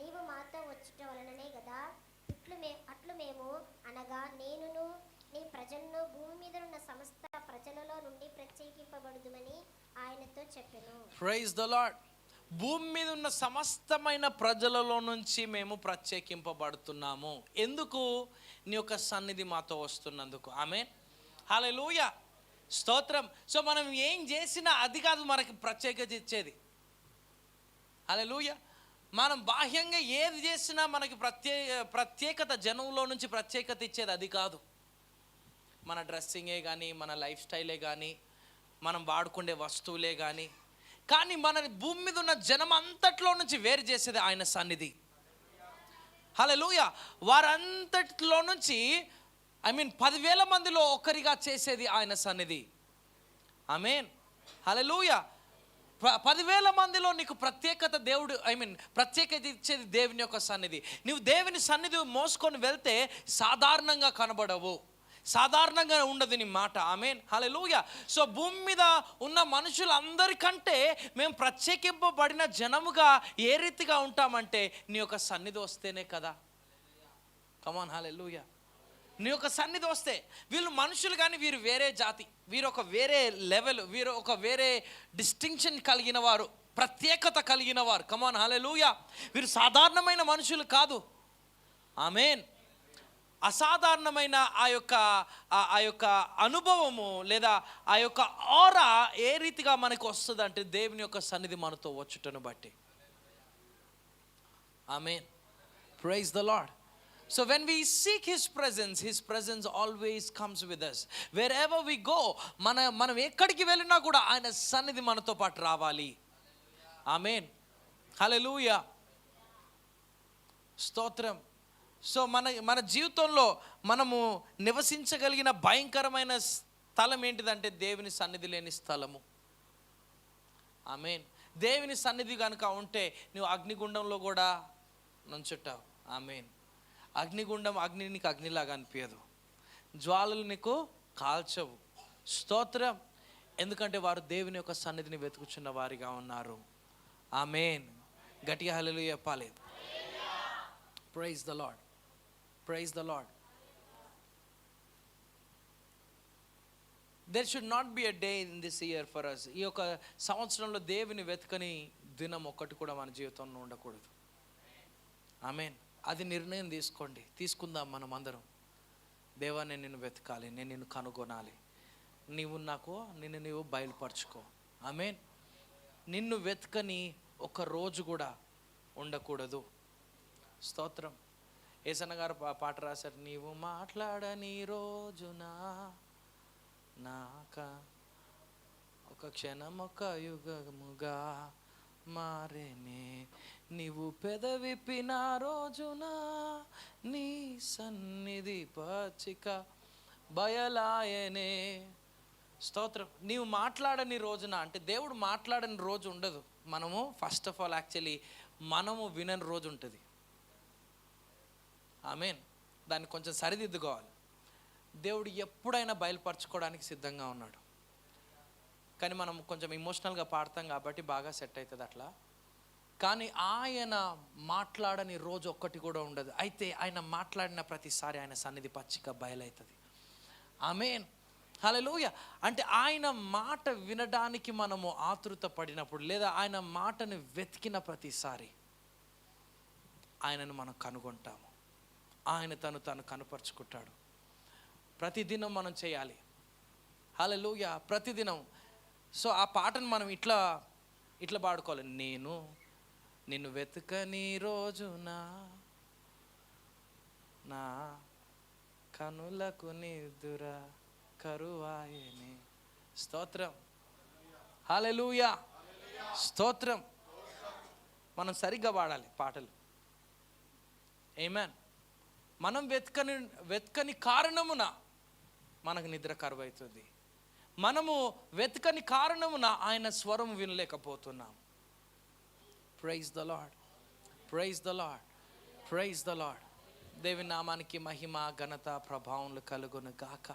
నీవు మాతో వచ్చుట వలననే కదా అట్లు మేము అనగా నేనును నీ ప్రజలను భూమి మీద ఉన్న సమస్త ప్రజలలో నుండి ప్రత్యేకింపబడుదుమని ఆయనతో చెప్పెను. Praise the Lord. భూమి మీద ఉన్న సమస్తమైన ప్రజలలో నుంచి మేము ప్రత్యేకింపబడుతున్నాము. ఎందుకు? నీ యొక్క సన్నిధి మాతో వస్తున్నందుకు. ఆమేన్. హల్లెలూయా, స్తోత్రం. సో మనం ఏం చేసినా అది కాదు మనకి ప్రత్యేకత ఇచ్చేది. హల్లెలూయా. మనం బాహ్యంగా ఏది చేసినా మనకి ప్రత్యేకత, జనంలో నుంచి ప్రత్యేకత ఇచ్చేది అది కాదు. మన డ్రెస్సింగే కానీ, మన లైఫ్ స్టైలే కానీ, మనం వాడుకునే వస్తువులే కానీ మన భూమి మీద ఉన్న జనం అంతట్లో నుంచి వేరు చేసేది ఆయన సన్నిధి. హల్లెలూయా. వారంతట్లో నుంచి 10,000 మందిలో ఒకరిగా చేసేది ఆయన సన్నిధి. ఆమేన్. హల్లెలూయా. 10,000 మందిలో నీకు ప్రత్యేకత దేవుడు ప్రత్యేకత ఇచ్చేది దేవుని యొక్క సన్నిధి. నువ్వు దేవుని సన్నిధి మోసుకొని వెళ్తే సాధారణంగా కనబడవు, సాధారణంగా ఉండదు నీ మాట. ఆమేన్, హల్లెలూయా. సో భూమి మీద ఉన్న మనుషులందరికంటే మేము ప్రత్యేకింపబడిన జనముగా ఏ రీతిగా ఉంటామంటే నీ యొక్క సన్నిధి వస్తేనే కదా. కమాన్, హల్లెలూయా. నీ యొక్క సన్నిధి వస్తే, వీళ్ళు మనుషులు కానీ వీరు వేరే జాతి, వీరు ఒక వేరే లెవెల్, వీరు ఒక వేరే డిస్టింక్షన్ కలిగిన వారు, ప్రత్యేకత కలిగిన వారు. కమాన్, హల్లెలూయా. వీరు సాధారణమైన మనుషులు కాదు. ఆమేన్. అసాధారణమైన ఆ యొక్క అనుభవము లేదా ఆ యొక్క ఆరా ఏ రీతిగా మనకు వస్తుంది అంటే దేవుని యొక్క సన్నిధి మనతో వచ్చుటను బట్టి. ఆమేన్, praise the Lord. So when we seek his presence always comes with us. Wherever we go, మనం ఎక్కడికి వెళ్ళినా కూడా ఆయన సన్నిధి మనతో పాటు రావాలి. ఆమేన్, హల్లెలూయా, స్తోత్రం. సో మన జీవితంలో మనము నివసించగలిగిన భయంకరమైన స్థలం ఏంటిదంటే దేవుని సన్నిధి లేని స్థలము. ఆమేన్. దేవుని సన్నిధి కనుక ఉంటే నువ్వు అగ్నిగుండంలో కూడా నుంచుంటావు. ఆమేన్. అగ్నిగుండం నీకు అగ్నిలాగా అనిపించదు, జ్వాలలు నీకు కాల్చవు. స్తోత్రం. ఎందుకంటే వారు దేవుని యొక్క సన్నిధిని వెతుకుచున్న వారిగా ఉన్నారు. ఆమేన్. గట్టిగా హల్లెలూయా చెప్పాలి. Praise the lord, praise the Lord. There should not be a day in this year for us. ఈ యొక్క సంవత్సరంలో దేవుని వెతకని దినం ఒక్కటి కూడా మన జీవితంలో ఉండకూడదు. ఆమేన్. అది నిర్ణయం తీసుకుందాం మనం అందరం. దేవా, నేను నిన్ను వెతకాలి, నేను నిన్ను కనుగొనాలి, నిన్ను బయలుపరచుకో. ఆమేన్. నిన్ను వెతకని ఒక రోజు కూడా ఉండకూడదు. స్తోత్రం. యేసన్న గారు పాట రాశారు, నీవు మాట్లాడని రోజున నాక ఒక క్షణం ఒక యుగముగా మారేనే, నీవు పెదవిప్పిన రోజున నీ సన్నిధి పచ్చిక బయలాయనే. స్తోత్రం. నీవు మాట్లాడని రోజున అంటే దేవుడు మాట్లాడని రోజు ఉండదు. మనము ఫస్ట్ ఆఫ్ ఆల్ యాక్చువల్లీ మనము వినని రోజు ఉంటుంది. ఆమేన్. దాన్ని కొంచెం సరిదిద్దుకోవాలి. దేవుడు ఎప్పుడైనా బయలుపరచుకోవడానికి సిద్ధంగా ఉన్నాడు, కానీ మనం కొంచెం ఎమోషనల్గా పాడతాం కాబట్టి బాగా సెట్ అవుతుంది అట్లా. కానీ ఆయన మాట్లాడని రోజు ఒక్కటి కూడా ఉండదు. అయితే ఆయన మాట్లాడిన ప్రతిసారి ఆయన సన్నిధి పచ్చిక బయలవుతుంది. ఆమేన్, హల్లెలూయా. అంటే ఆయన మాట వినడానికి మనము ఆతృత పడినప్పుడు లేదా ఆయన మాటను వెతికిన ప్రతిసారి ఆయనను మనం కనుగొంటాము. ఆయన తను కనుపరుచుకుంటాడు. ప్రతిదినం మనం చేయాలి. హల్లెలూయా, ప్రతిదినం. సో ఆ పాటను మనం ఇట్లా పాడుకోవాలి. నేను నిన్ను వెతకని రోజున నా కనులకు నిద్ర కరువాయనే. స్తోత్రం, హల్లెలూయా, స్తోత్రం. మనం సరిగ్గా పాడాలి పాటలు. ఆమేన్. మనం వెతకని కారణమున మనకు నిద్ర కరువైతుంది. మనము వెతకని కారణమున ఆయన స్వరం వినలేకపోతున్నాం. Praise the lord, praise the lord, praise the Lord. దేవుని నామానికి మహిమ ఘనత ప్రభావములు కలుగును గాక.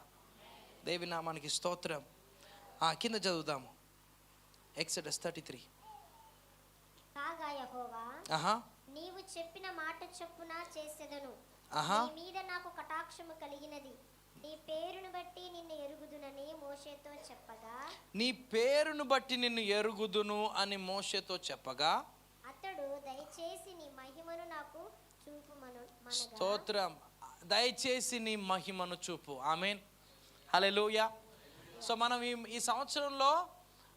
దేవుని నామానికి స్తోత్రం. కింద చదువుదాము. ఎక్సోడస్ 33. కాగా యెహోవా, నీవు చెప్పిన మాట చొప్పున చేసెదను. నీ మీద నాకు కటాక్షము కలిగినది. నీ పేరును బట్టి నిన్ను ఎరుగుదునని మోషేతో చెప్పగా, నీ పేరును బట్టి నిన్ను ఎరుగుదును అని మోషేతో చెప్పగా, అతడు దయచేసి నీ మహిమను నాకు చూపుమను. స్తోత్రం. దయచేసి నీ మహిమను చూపు. ఆమేన్, హల్లెలూయా. సో మనం ఈ సంవత్సరంలో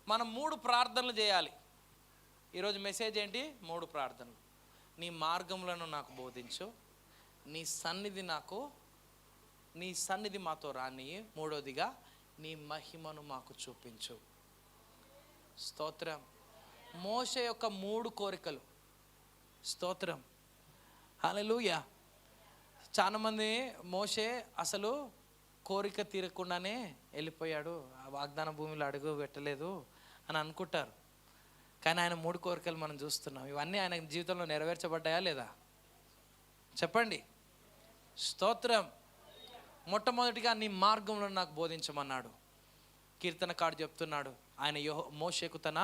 మనం 3 ప్రార్థనలు చేయాలి. ఈరోజు మెసేజ్ ఏంటి? 3 ప్రార్థనలు. నీ మార్గములను నాకు బోధించు, నీ సన్నిధి మాతో రాని, మూడోదిగా నీ మహిమను మాకు చూపించు. స్తోత్రం. మోషే యొక్క 3 కోరికలు. స్తోత్రం, హల్లెలూయా. చాలామంది మోషే అసలు కోరిక తీరకుండానే వెళ్ళిపోయాడు, వాగ్దాన భూమిలో అడుగు పెట్టలేదు అని అనుకుంటారు. కానీ ఆయన 3 కోరికలు మనం చూస్తున్నాం. ఇవన్నీ ఆయన జీవితంలో నెరవేర్చబడ్డాయా లేదా చెప్పండి? స్తోత్రం. మొట్టమొదటిగా నీ మార్గంలో నాకు బోధించమన్నాడు. కీర్తనకారుడు చెప్తున్నాడు, ఆయన మోషేకు తన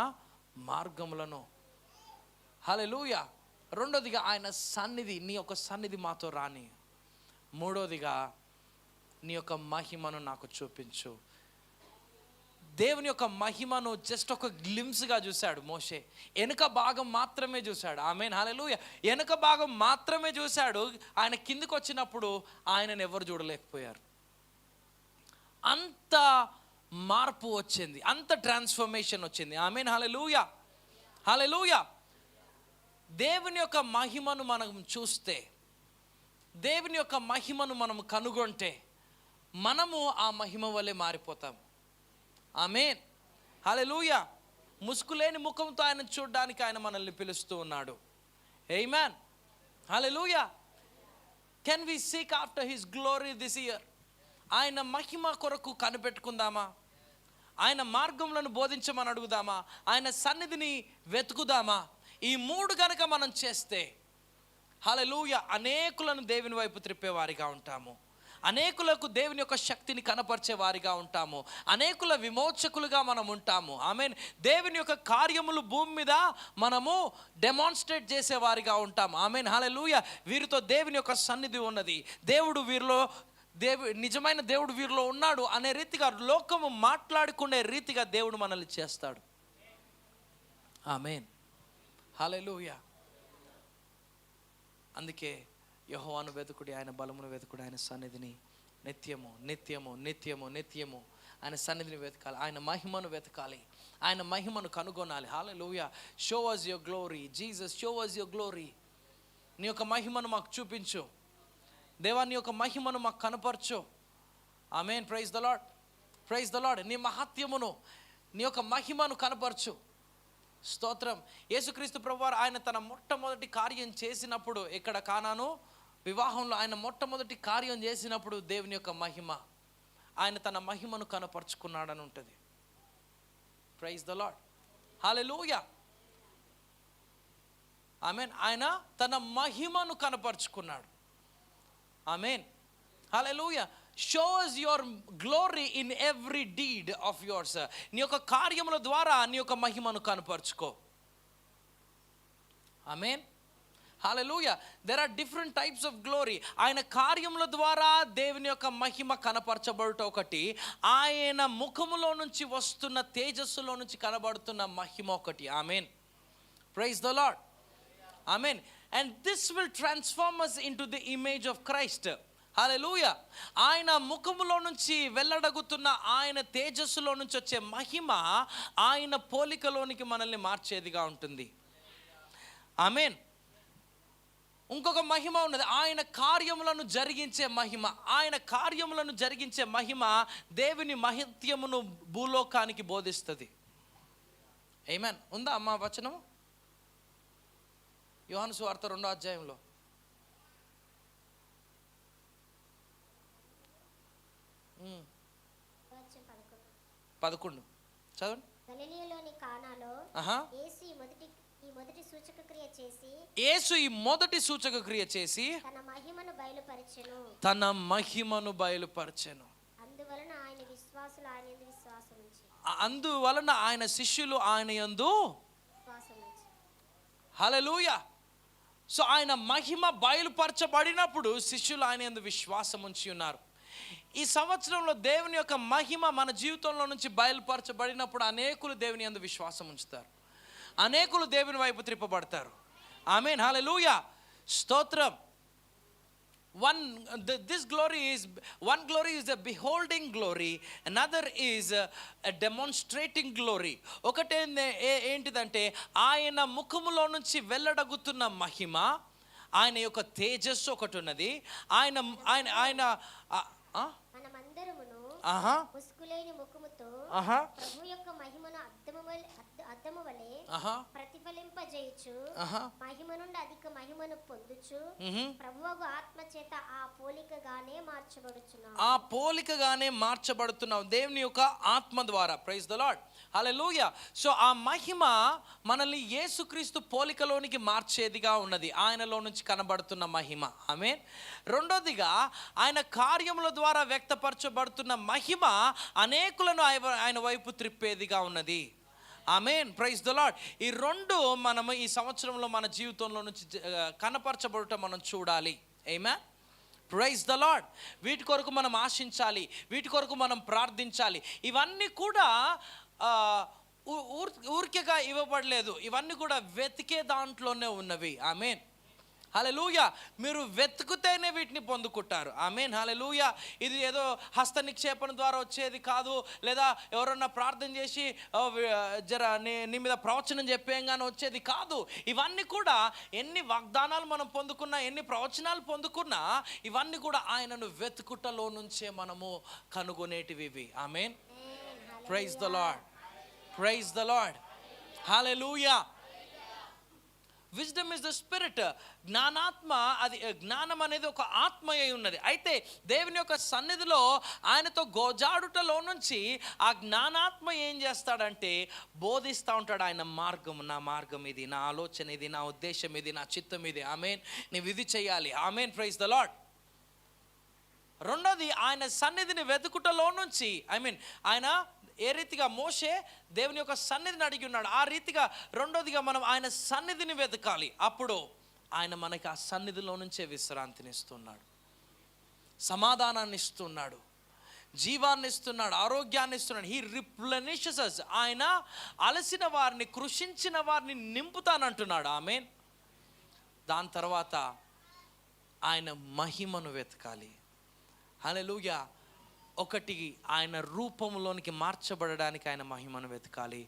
మార్గములను. హల్లెలూయా. రెండోదిగా ఆయన సన్నిధి, నీ యొక్క సన్నిధి మాతో రాని. మూడోదిగా నీ యొక్క మహిమను నాకు చూపించు. దేవుని యొక్క మహిమను జస్ట్ ఒక గ్లిమ్స్గా చూశాడు మోషే. వెనుక భాగం మాత్రమే చూశాడు. ఆమేన్, హల్లెలూయా. వెనుక భాగం మాత్రమే చూశాడు. ఆయన కిందికి వచ్చినప్పుడు ఆయనను ఎవరు చూడలేకపోయారు. అంత మార్పు వచ్చింది, అంత ట్రాన్స్ఫర్మేషన్ వచ్చింది. ఆమేన్, హల్లెలూయా, హల్లెలూయా. దేవుని యొక్క మహిమను మనం చూస్తే, దేవుని యొక్క మహిమను మనం కనుగొంటే మనము ఆ మహిమ వలె మారిపోతాం. ఆమేన్, హల్లెలూయా. ముసుగులేని ముఖంతో ఆయన చూడడానికి ఆయన మనల్ని పిలుస్తూ ఉన్నాడు. ఆమేన్, హల్లెలూయా. Can we seek after his glory this year? ఆయన మహిమ కొరకు కనిపెట్టుకుందామా? ఆయన మార్గములను బోధించమని అడుగుదామా? ఆయన సన్నిధిని వెతుకుదామా? ఈ 3 గనక మనం చేస్తే హల్లెలూయా, అనేకులను దేవుని వైపు త్రిప్పేవారిగా ఉంటాము. అనేకులకు దేవుని యొక్క శక్తిని కనపరిచే వారిగా ఉంటాము. అనేకుల విమోచకులుగా మనం ఉంటాము. ఆమేన్. దేవుని యొక్క కార్యములు భూమి మీద మనము డెమాన్స్ట్రేట్ చేసేవారిగా ఉంటాము. ఆమేన్, హల్లెలూయా. వీరితో దేవుని యొక్క సన్నిధి ఉన్నది, దేవుడు వీరిలో, నిజమైన దేవుడు వీరిలో ఉన్నాడు అనే రీతిగా లోకము మాట్లాడుకునే రీతిగా దేవుడు మనల్ని చేస్తాడు. ఆమేన్, హల్లెలూయా. అందుకే యెహోవాను వెతుకుడి, ఆయన బలమును వెతుకుడి, ఆయన సన్నిధిని నిత్యము నిత్యము నిత్యము నిత్యము ఆయన సన్నిధిని వెతకాలి, ఆయన మహిమను వెతకాలి, ఆయన మహిమను కనుగొనాలి. హల్లెలూయా. Show us your glory Jesus, show us your glory. నీ యొక్క మహిమను మాకు చూపించు దేవా, నీ యొక్క మహిమను మాకు కనపరచు. ఆమేన్, praise the lord, praise the Lord. నీ మహత్యమును, నీ యొక్క మహిమను కనపరచు. స్తోత్రం. యేసుక్రీస్తు ప్రభువారు ఆయన తన మొట్టమొదటి కార్యం చేసినప్పుడు, ఇక్కడ కానాను వివాహంలో ఆయన మొట్టమొదటి కార్యం చేసినప్పుడు దేవుని యొక్క మహిమ, ఆయన తన మహిమను కనపరుచుకున్నాడని ఉంటుంది. ప్రైజ్ ద లార్డ్, హల్లెలూయా. ఆమేన్. ఆయన తన మహిమను కనపరుచుకున్నాడు. ఆమేన్, హల్లెలూయా. shows your glory in every deed of yours. నీ యొక్క కార్యముల ద్వారా నీ యొక్క మహిమను కనపరుచుకో. ఆమేన్, హల్లెలూయా. there are different types of glory. ఆయన కార్యముల ద్వారా దేవుని యొక్క మహిమ కనపరచబడుట ఒకటి, ఆయన ముఖములో నుంచి వస్తున్న తేజస్సులో నుంచి కనబడుతున్న మహిమ ఒకటి. ఆమేన్, ప్రైజ్ ద లార్డ్. ఆమేన్. and this will transform us into the image of Christ. హల్లెలూయా. ఆయన ముఖములో నుంచి వెల్లడగుతున్న ఆయన తేజస్సులో నుంచి వచ్చే మహిమ ఆయన పోలికలోనికి మనల్ని మార్చేదిగా ఉంటుంది. ఆమేన్. ఇంకొక మహిమ ఉన్నది, ఆయన కార్యములను జరిగించే మహిమ. ఆయన కార్యములను జరిగించే మహిమ దేవుని మహత్యమును భూలోకానికి బోధిస్తుంది. ఆమేన్. ఉందా అమ్మా వచనం? యోహాను సువార్త 2వ అధ్యాయంలో 11 చదవండి. గలిలయలోని కానాలో యేసు ఈ మొదటి సూచక క్రియ చేసి తన మహిమను బయలుపరచెను. అందువలన ఆయన శిష్యులు ఆయన యందు. హల్లెలూయా. సో ఆయన మహిమ బయలుపరచబడినప్పుడు శిష్యులు ఆయన యందు విశ్వాసం ఉంచి ఉన్నారు. ఈ సంవత్సరంలో దేవుని యొక్క మహిమ మన జీవితంలో నుంచి బయలుపరచబడినప్పుడు అనేకులు దేవుని యందు విశ్వాసం ఉంచుతారు, అనేకులు దేవుని వైపు త్రిప్పబడతారు. ఆమేన్, హల్లెలూయా, స్తోత్రం. one glory is a beholding glory, another is a demonstrating glory. ఒకటే ఏంటిదంటే ఆయన ముఖములో నుంచి వెల్లడగుతున్న మహిమ, ఆయన యొక్క తేజస్సు ఒకటి ఉన్నది. ఆయన ఆయన ఆయన మనమందరమును ముసుగులేని ముఖముతో ప్రభు యొక్క మహిమను అద్దము వలె ప్రతిఫలింపజేయుచు మహిమ నుండి అధిక మహిమను పొందుచు ప్రభువగు ఆత్మ చేత ఆ పోలికగానే మార్చబడుతున్నాం. దేవుని యొక్క ఆత్మ ద్వారా. Praise the Lord. హల్లెలూయా. సో ఆ మహిమ మనల్ని యేసుక్రీస్తు పోలికలోనికి మార్చేదిగా ఉన్నది, ఆయనలో నుంచి కనబడుతున్న మహిమ. ఆమేన్. రెండోదిగా ఆయన కార్యముల ద్వారా వ్యక్తపరచబడుతున్న మహిమ అనేకులను ఆయన వైపు త్రిప్పేదిగా ఉన్నది. ఆమేన్. Praise the Lord. ఈ రెండు మనము ఈ సంవత్సరంలో మన జీవితంలో నుంచి కనపరచబడటం మనం చూడాలి. ఆమేన్. Praise the Lord. వీటి కొరకు మనం ఆశించాలి, వీటి కొరకు మనం ప్రార్థించాలి. ఇవన్నీ కూడా ఊరికేగా ఇవ్వబడలేదు, ఇవన్నీ కూడా వెతికే దాంట్లోనే ఉన్నవి. ఆమేన్. హల్లెలూయా. మీరు వెతుకుతేనే వీటిని పొందుకుంటారు. ఆమేన్. హల్లెలూయా. ఇది ఏదో హస్త నిక్షేపణ ద్వారా వచ్చేది కాదు, లేదా ఎవరన్నా ప్రార్థన చేసి నీ మీద ప్రవచనం చెప్పేయంగానే వచ్చేది కాదు. ఇవన్నీ కూడా ఎన్ని వాగ్దానాలు మనం పొందుకున్నా, ఎన్ని ప్రవచనాలు పొందుకున్నా, ఇవన్నీ కూడా ఆయనను వెతుకుటలో నుంచే మనము కనుగొనేటివి. ఆమేన్. Praise the lord. Praise the Lord. హల్లెలూయా. Wisdom is the spirit. జ్ఞానాత్మ, అది జ్ఞానం అనేది ఒక ఆత్మ అయి ఉన్నది. అయితే దేవుని యొక్క సన్నిధిలో ఆయనతో గోజాడుటలో నుంచి ఆ జ్ఞానాత్మ ఏం చేస్తాడంటే బోధిస్తూ ఉంటాడు. ఆయన మార్గం, నా మార్గం ఇది, నా ఆలోచన ఇది, నా ఉద్దేశం ఇది, నా చిత్తం ఇది. ఆమేన్. నీవు ఇది చేయాలి. ఆమేన్. Praise the Lord. రెండోది, ఆయన సన్నిధిని వెతుకుటలో నుంచి, ఆయన ఏ రీతిగా మోషే దేవుని యొక్క సన్నిధిని అడిగి ఉన్నాడు, ఆ రీతిగా రెండోదిగా మనం ఆయన సన్నిధిని వెతకాలి. అప్పుడు ఆయన మనకి ఆ సన్నిధిలో నుంచే విశ్రాంతిని ఇస్తున్నాడు, సమాధానాన్ని ఇస్తున్నాడు, జీవాన్ని ఇస్తున్నాడు, ఆరోగ్యాన్ని ఇస్తున్నాడు. He replenishes us. ఆయన అలసిన వారిని, కృషించిన వారిని నింపుతానంటున్నాడు. ఆమేన్. దాని తర్వాత ఆయన మహిమను వెతకాలి. హల్లెలూయా. ఒకటి, ఆయన రూపంలోనికి మార్చబడడానికి ఆయన మహిమను వెతకాలి.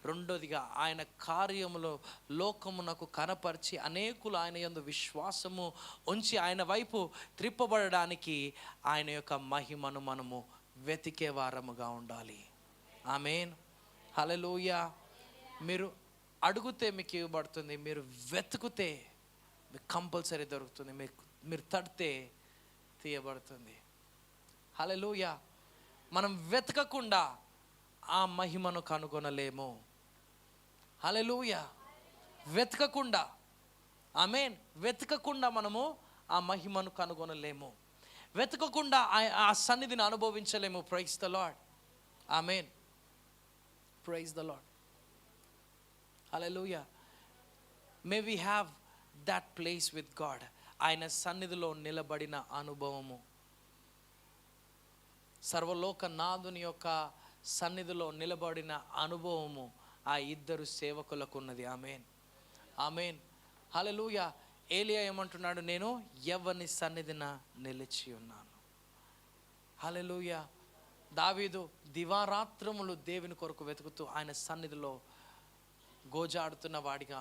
రెండోదిగా ఆయన కార్యములో లోకమునకు కనపరిచి అనేకులు ఆయన యందు విశ్వాసము ఉంచి ఆయన వైపు త్రిప్పబడడానికి ఆయన యొక్క మహిమను మనము వెతికే వారముగా ఉండాలి. ఆమేన్. హల్లెలూయా. మీరు అడిగితే మీకు ఇవ్వబడుతుంది, మీరు వెతుకుతే మీకు కంపల్సరీ దొరుకుతుంది, మీరు తడితే తీయబడుతుంది. హల్లెలూయా. మనం వెతకకుండా ఆ మహిమను కనుగొనలేము. హల్లెలూయా. వెతకకుండా, ఆమేన్, వెతకకుండా మనము ఆ మహిమను కనుగొనలేము, వెతకకుండా ఆ సన్నిధిని అనుభవించలేము. Praise the Lord. ఆమేన్. Praise the Lord. హల్లెలూయా. May we have that place with God. ఆయన సన్నిధిలో నిలబడిన అనుభవము, సర్వలోక నాదుని యొక్క సన్నిధిలో నిలబడిన అనుభవము ఆ ఇద్దరు సేవకులకు ఉన్నది. ఆమేన్. ఆమేన్. హల్లెలూయా. ఏలియా ఏమంటున్నాడు? నేను యెహోవా సన్నిధిన నిలిచి ఉన్నాను. హల్లెలూయా. దావీదు దివారాత్రములు దేవుని కొరకు వెతుకుతూ ఆయన సన్నిధిలో గోజాడుతున్న వాడిగా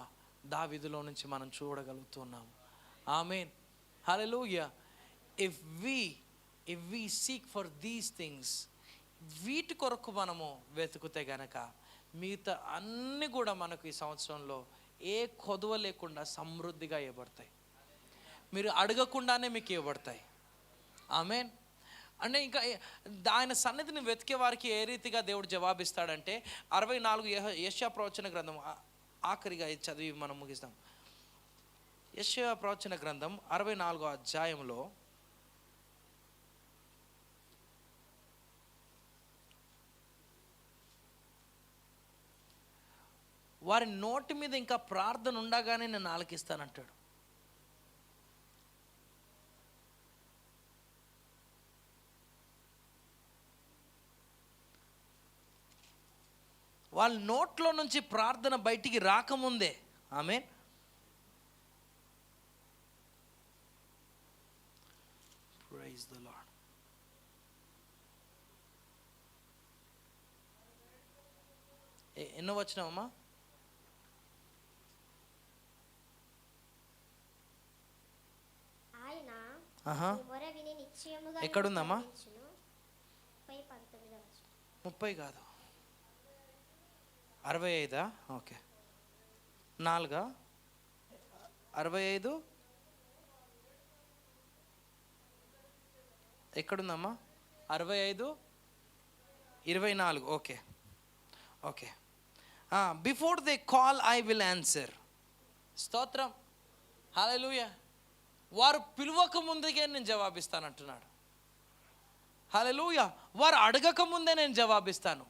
దావీదులో నుంచి మనం చూడగలుగుతున్నాము. ఆమేన్. హల్లెలూయా. If we seek for these things, వీటి కొరకు మనము వెతుకుతే గనక మిగతా అన్నీ కూడా మనకు ఈ సంవత్సరంలో ఏ కొదువ లేకుండా సమృద్ధిగా ఇవ్వబడతాయి. మీరు అడగకుండానే మీకు ఇవ్వబడతాయి. ఆమేన్. అంటే ఇంకా ఆయన సన్నిధిని వెతికే వారికి ఏ రీతిగా దేవుడు జవాబిస్తాడంటే 64 యెషయా ప్రవచన గ్రంథం ఆఖరిగా చదివి మనం ముగిస్తాం. యెషయా ప్రవచన గ్రంథం 64వ అధ్యాయంలో వారి నోటి మీద ఇంకా ప్రార్థన ఉండగానే నేను ఆలకిస్తానంటాడు. వాళ్ళ నోట్లో నుంచి ప్రార్థన బయటికి రాకముందే. ఆమేన్. Praise the Lord. ఎన్నో వచ్చినావమ్మా? ఎక్కడుందమ్మా? 30 కాదు, 65. ఓకే. 4 65 ఎక్కడుందమ్మా? 65 24. Okay okay. Before they call I will answer. స్తోత్రం, హల్లెలూయా. వారు పిలవక ముందుకే నేను జవాబిస్తానంటున్నాడు. హల్లెలూయా. వారు అడగక ముందే నేను జవాబిస్తాను.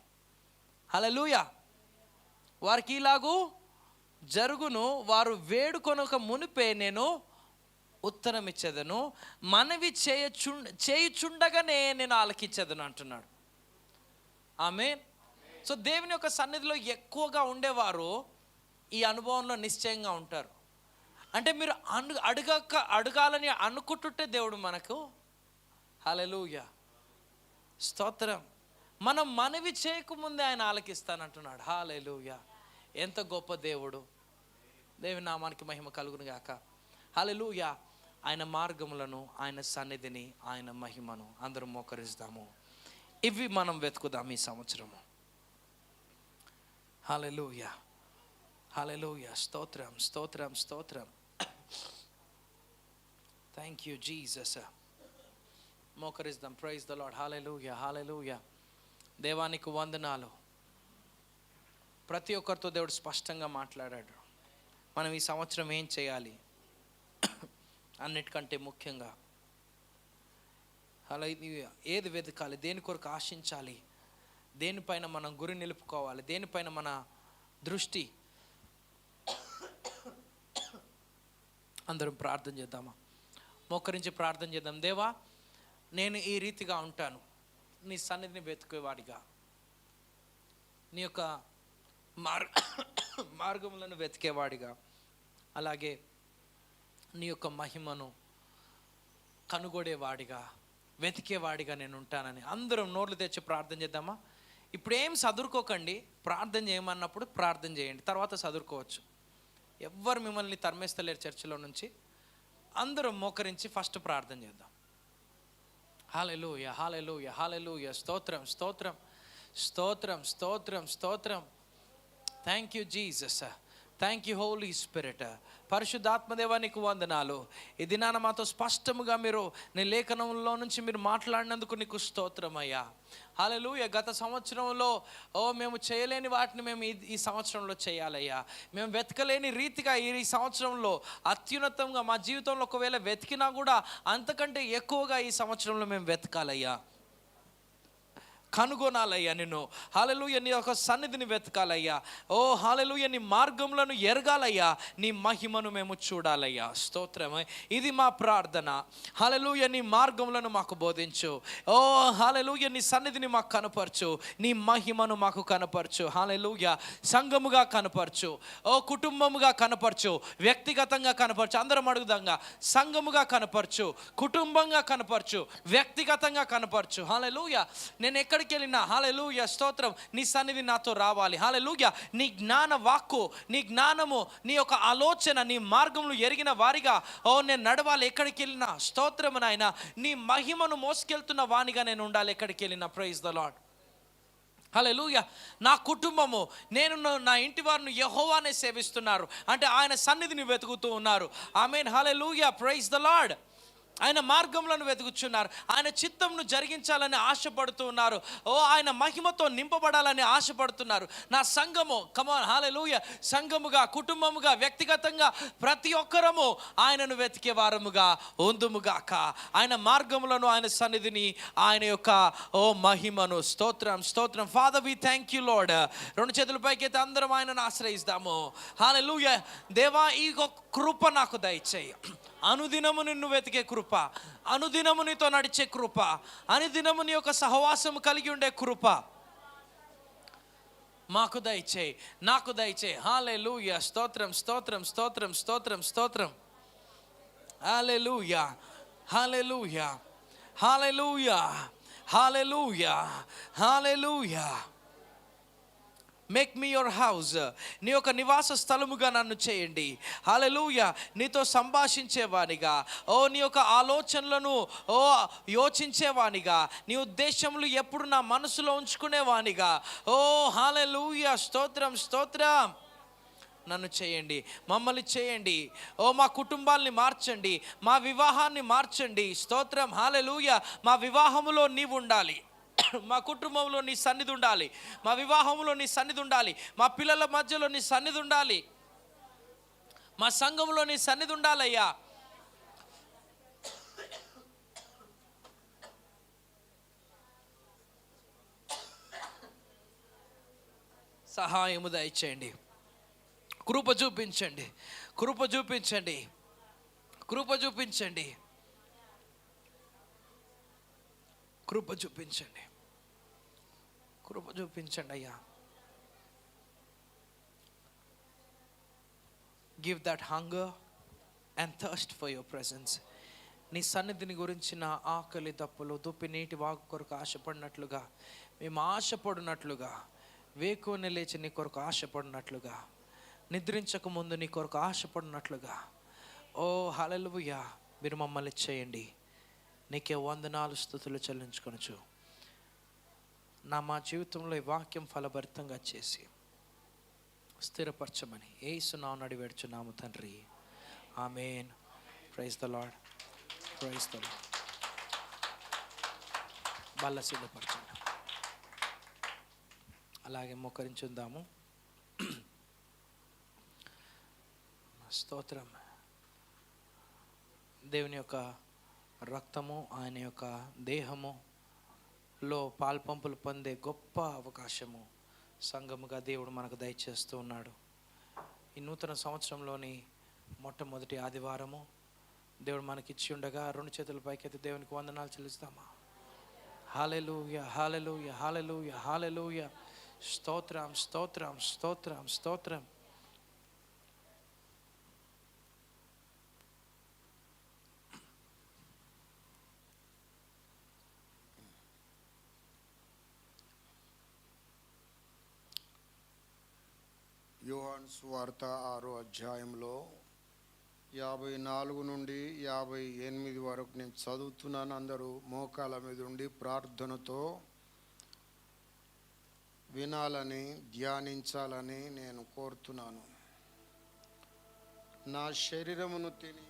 హల్లెలూయా. వారికి ఇలాగూ జరుగును, వారు మునిపే నేను ఉత్తరం ఇచ్చేదను, మనవి చేయుచుండగానే నేను ఆలకించేదను అంటున్నాడు. ఆమేన్. సో దేవుని యొక్క సన్నిధిలో ఎక్కువగా ఉండేవారు ఈ అనుభవంలో నిశ్చయంగా ఉంటారు. అంటే మీరు అడగాలని అనుకుంటుంటే దేవుడు మనకు, హల్లెలూయా, స్తోత్రం, మనం మనవి చేయకముందే ఆయన ఆలకిస్తానంటున్నాడు. హల్లెలూయా. ఎంత గొప్ప దేవుడు. దేవుని నామానికి మహిమ కలుగును గాక. హల్లెలూయా. ఆయన మార్గములను, ఆయన సన్నిధిని, ఆయన మహిమను అందరం మోకరిస్తాము. ఇవి మనం వెతుకుదాం ఈ సంవత్సరము. హల్లెలూయా, హల్లెలూయా. స్తోత్రం, స్తోత్రం, స్తోత్రం. Thank you Jesus. మోకరిస్తాం. Praise the Lord. హల్లెలూయా, హల్లెలూయా. దేవానికి వందనాలు. ప్రతి ఒక్కరితో దేవుడు స్పష్టంగా మాట్లాడాడు. మనం ఈ సంవత్సరం ఏం చేయాలి, అన్నిటికంటే ముఖ్యంగా అలా ఏది వెతకాలి, దేని కొరకు ఆశించాలి, దేనిపైన మనం గురి నిలుపుకోవాలి, దేనిపైన మన దృష్టి. అందరం ప్రార్థన చేద్దామా? మోకరించి ప్రార్థన చేద్దాం. దేవా, నేను ఈ రీతిగా ఉంటాను, నీ సన్నిధిని వెతుకేవాడిగా, నీ యొక్క మార్గములను వెతికేవాడిగా, అలాగే నీ యొక్క మహిమను కనుగొడేవాడిగా, వెతికేవాడిగా నేను ఉంటానని అందరం నోర్లు తెచ్చి ప్రార్థన చేద్దామా? ఇప్పుడు ఏం చదువుకోకండి, ప్రార్థన చేయమన్నప్పుడు ప్రార్థన చేయండి, తర్వాత చదువుకోవచ్చు. ఎవ్వరు మిమ్మల్ని తరిమేస్తలేరు చర్చిలో నుంచి. అందరం మోకరించి ఫస్ట్ ప్రార్థన చేద్దాం. హల్లెలూయా, హల్లెలూయా, హల్లెలూయా. స్తోత్రం, స్తోత్రం, స్తోత్రం, స్తోత్రం, స్తోత్రం. Thank you Jesus. Thank you Holy Spirit. పరిశుద్ధాత్మదేవానికి వందనాలు. ఈ దినాన మాతో స్పష్టముగా మీరు నీ లేఖనంలో నుంచి మీరు మాట్లాడినందుకు నీకు స్తోత్రమయ్యా. హల్లెలూయా. గత సంవత్సరంలో మేము చేయలేని వాటిని మేము ఈ సంవత్సరంలో చేయాలయ్యా. మేము వెతకలేని రీతిగా ఈ సంవత్సరంలో అత్యున్నతంగా మా జీవితంలో ఒకవేళ వెతికినా కూడా అంతకంటే ఎక్కువగా ఈ సంవత్సరంలో మేము వెతకాలయ్యా, కనుగొనాలయ్యా నిన్ను. హల్లెలూయా. నీ యొక్క సన్నిధిని వెతకాలయ్యా. ఓ హల్లెలూయా. నీ మార్గంలను ఎరగాలయ్యా, నీ మహిమను మేము చూడాలయ్యా. స్తోత్రమే. ఇది మా ప్రార్థన. హల్లెలూయా. నీ మార్గములను మాకు బోధించు. ఓ హల్లెలూయా. నీ సన్నిధిని మాకు కనపరచు, నీ మహిమను మాకు కనపరచు. హల్లెలూయా. సంఘముగా కనపరచు, ఓ కుటుంబముగా కనపరచు, వ్యక్తిగతంగా కనపరచు. అందరం అడుగుదాంగా. సంఘముగా కనపరచు, కుటుంబంగా కనపరచు, వ్యక్తిగతంగా కనపరచు. హల్లెలూయా. నేను ఎక్కడికి వెళ్ళినా హల్లెలూయా స్తోత్రం, నీ సన్నిధి నాతో రావాలి. హల్లెలూయా. నీ జ్ఞాన వాక్కు, నీ జ్ఞానము, నీ యొక్క ఆలోచన, నీ మార్గములు ఎరిగిన వారిగా నేను నడవాలి. ఎక్కడికి వెళ్ళినా స్తోత్రము నాయన, నీ మహిమను మోసుకెళ్తున్న వానిగా నేను ఉండాలి ఎక్కడికి వెళ్ళినా. Praise the Lord. హల్లెలూయా. నా కుటుంబము, నేను నా ఇంటి వారిని యెహోవానే సేవిస్తున్నారు అంటే ఆయన సన్నిధిని వెతుకుతూ ఉన్నారు. ఆమేన్. హల్లెలూయా. Praise the Lord. ఆయన మార్గంలను వెతుకుచున్నారు, ఆయన చిత్తంను జరిగించాలని ఆశపడుతూ ఉన్నారు. ఆయన మహిమతో నింపబడాలని ఆశపడుతున్నారు. నా సంఘము, కమాన్ హల్లెలూయా, సంఘముగా, కుటుంబముగా, వ్యక్తిగతంగా ప్రతి ఒక్కరము ఆయనను వెతికే వారముగా ఉందుముగాక. ఆయన మార్గములను, ఆయన సన్నిధిని, ఆయన యొక్క మహిమను. స్తోత్రం, స్తోత్రం. Father we thank you Lord. రెండు చేతుల పైకైతే అందరం ఆయనను ఆశ్రయిస్తాము. హల్లెలూయా. దేవా, ఈ కృప నాకు దయచేయి. అనుదినము నిన్ను వెతికే కృప, అనుదినము నీతో నడిచే కృప, అనుదినము నీ యొక్క సహవాసము కలిగి ఉండే కృప మాకు దయచేయి, నాకు దయచేయి. హల్లెలూయా. స్తోత్రం, స్తోత్రం, స్తోత్రం, స్తోత్రం, స్తోత్రం. హల్లెలూయా, hallelujah, hallelujah, hallelujah, hallelujah. Make me your house. నీ యొక్క నివాస స్థలముగా నన్ను చేయండి. హల్లెలూయా. నీతో సంభాషించేవానిగా, నీ యొక్క ఆలోచనలను యోచించేవానిగా, నీ ఉద్దేశములు ఎప్పుడు నా మనసులో ఉంచుకునేవానిగా. హల్లెలూయా. స్తోత్రం, స్తోత్రం. నన్ను చేయండి, మమ్మల్ని చేయండి. మా కుటుంబాల్ని మార్చండి, మా వివాహాన్ని మార్చండి. స్తోత్రం. హల్లెలూయా. మా వివాహములో నీవు ఉండాలి. మా కుటుంబంలో నీ సన్నిధి ఉండాలి, మా వివాహంలో నీ సన్నిధి ఉండాలి, మా పిల్లల మధ్యలో నీ సన్నిధి ఉండాలి, మా సంఘంలో నీ సన్నిధి ఉండాలయ్యా. సహాయము దయచేయండి, కృప చూపించండి, కృప చూపించండి, కృప చూపించండి, కృప చూపించండి, కృప చూపించండి అయ్యా. Give that hunger and thirst for your presence. నీ సన్నిధిని గురించిన ఆకలి దప్పులు దుప్పి నీటి వాగు కొరకు ఆశపడినట్లుగా మేము ఆశపడినట్లుగా, వేకువని లేచి నీ కొరకు ఆశపడినట్లుగా, నిద్రించక ముందు నీ కొరకు ఆశపడినట్లుగా, ఓ హల్లెలూయా, మీరు మమ్మల్ని చేయండి. నీకే వందనాలు స్తుతులు చెల్లించుకొనొచ్చు. మా జీవితంలో ఈ వాక్యం ఫలభరితంగా చేసి స్థిరపరచమని యేసు నామమున అడిగి వేడుచున్నాము తండ్రి, amen. Praise the lord, praise the lord. బల్ల సిద్ధపరచండి, అలాగే మోకరించుందాము. స్తోత్రం. దేవుని యొక్క రక్తము, ఆయన యొక్క దేహములో పాల్పంపులు పొందే గొప్ప అవకాశము సంఘముగా దేవుడు మనకు దయచేస్తూ ఉన్నాడు. ఈ నూతన సంవత్సరంలోని మొట్టమొదటి ఆదివారము దేవుడు మనకిచ్చి ఉండగా రెండు చేతుల పైకెత్తి దేవునికి వందనాలు చెల్లిస్తామా? హల్లెలూయా, హల్లెలూయా, హల్లెలూయా, హల్లెలూయా. స్తోత్రం, స్తోత్రం, స్తోత్రం, స్తోత్రం. యోహాను సువార్త 6వ అధ్యాయంలో 54 నుండి 58 వరకు నేను చదువుతున్నాను. అందరూ మోకాల మీద ఉండి ప్రార్థనతో వినాలని, ధ్యానించాలని నేను కోరుతున్నాను. నా శరీరమును తిని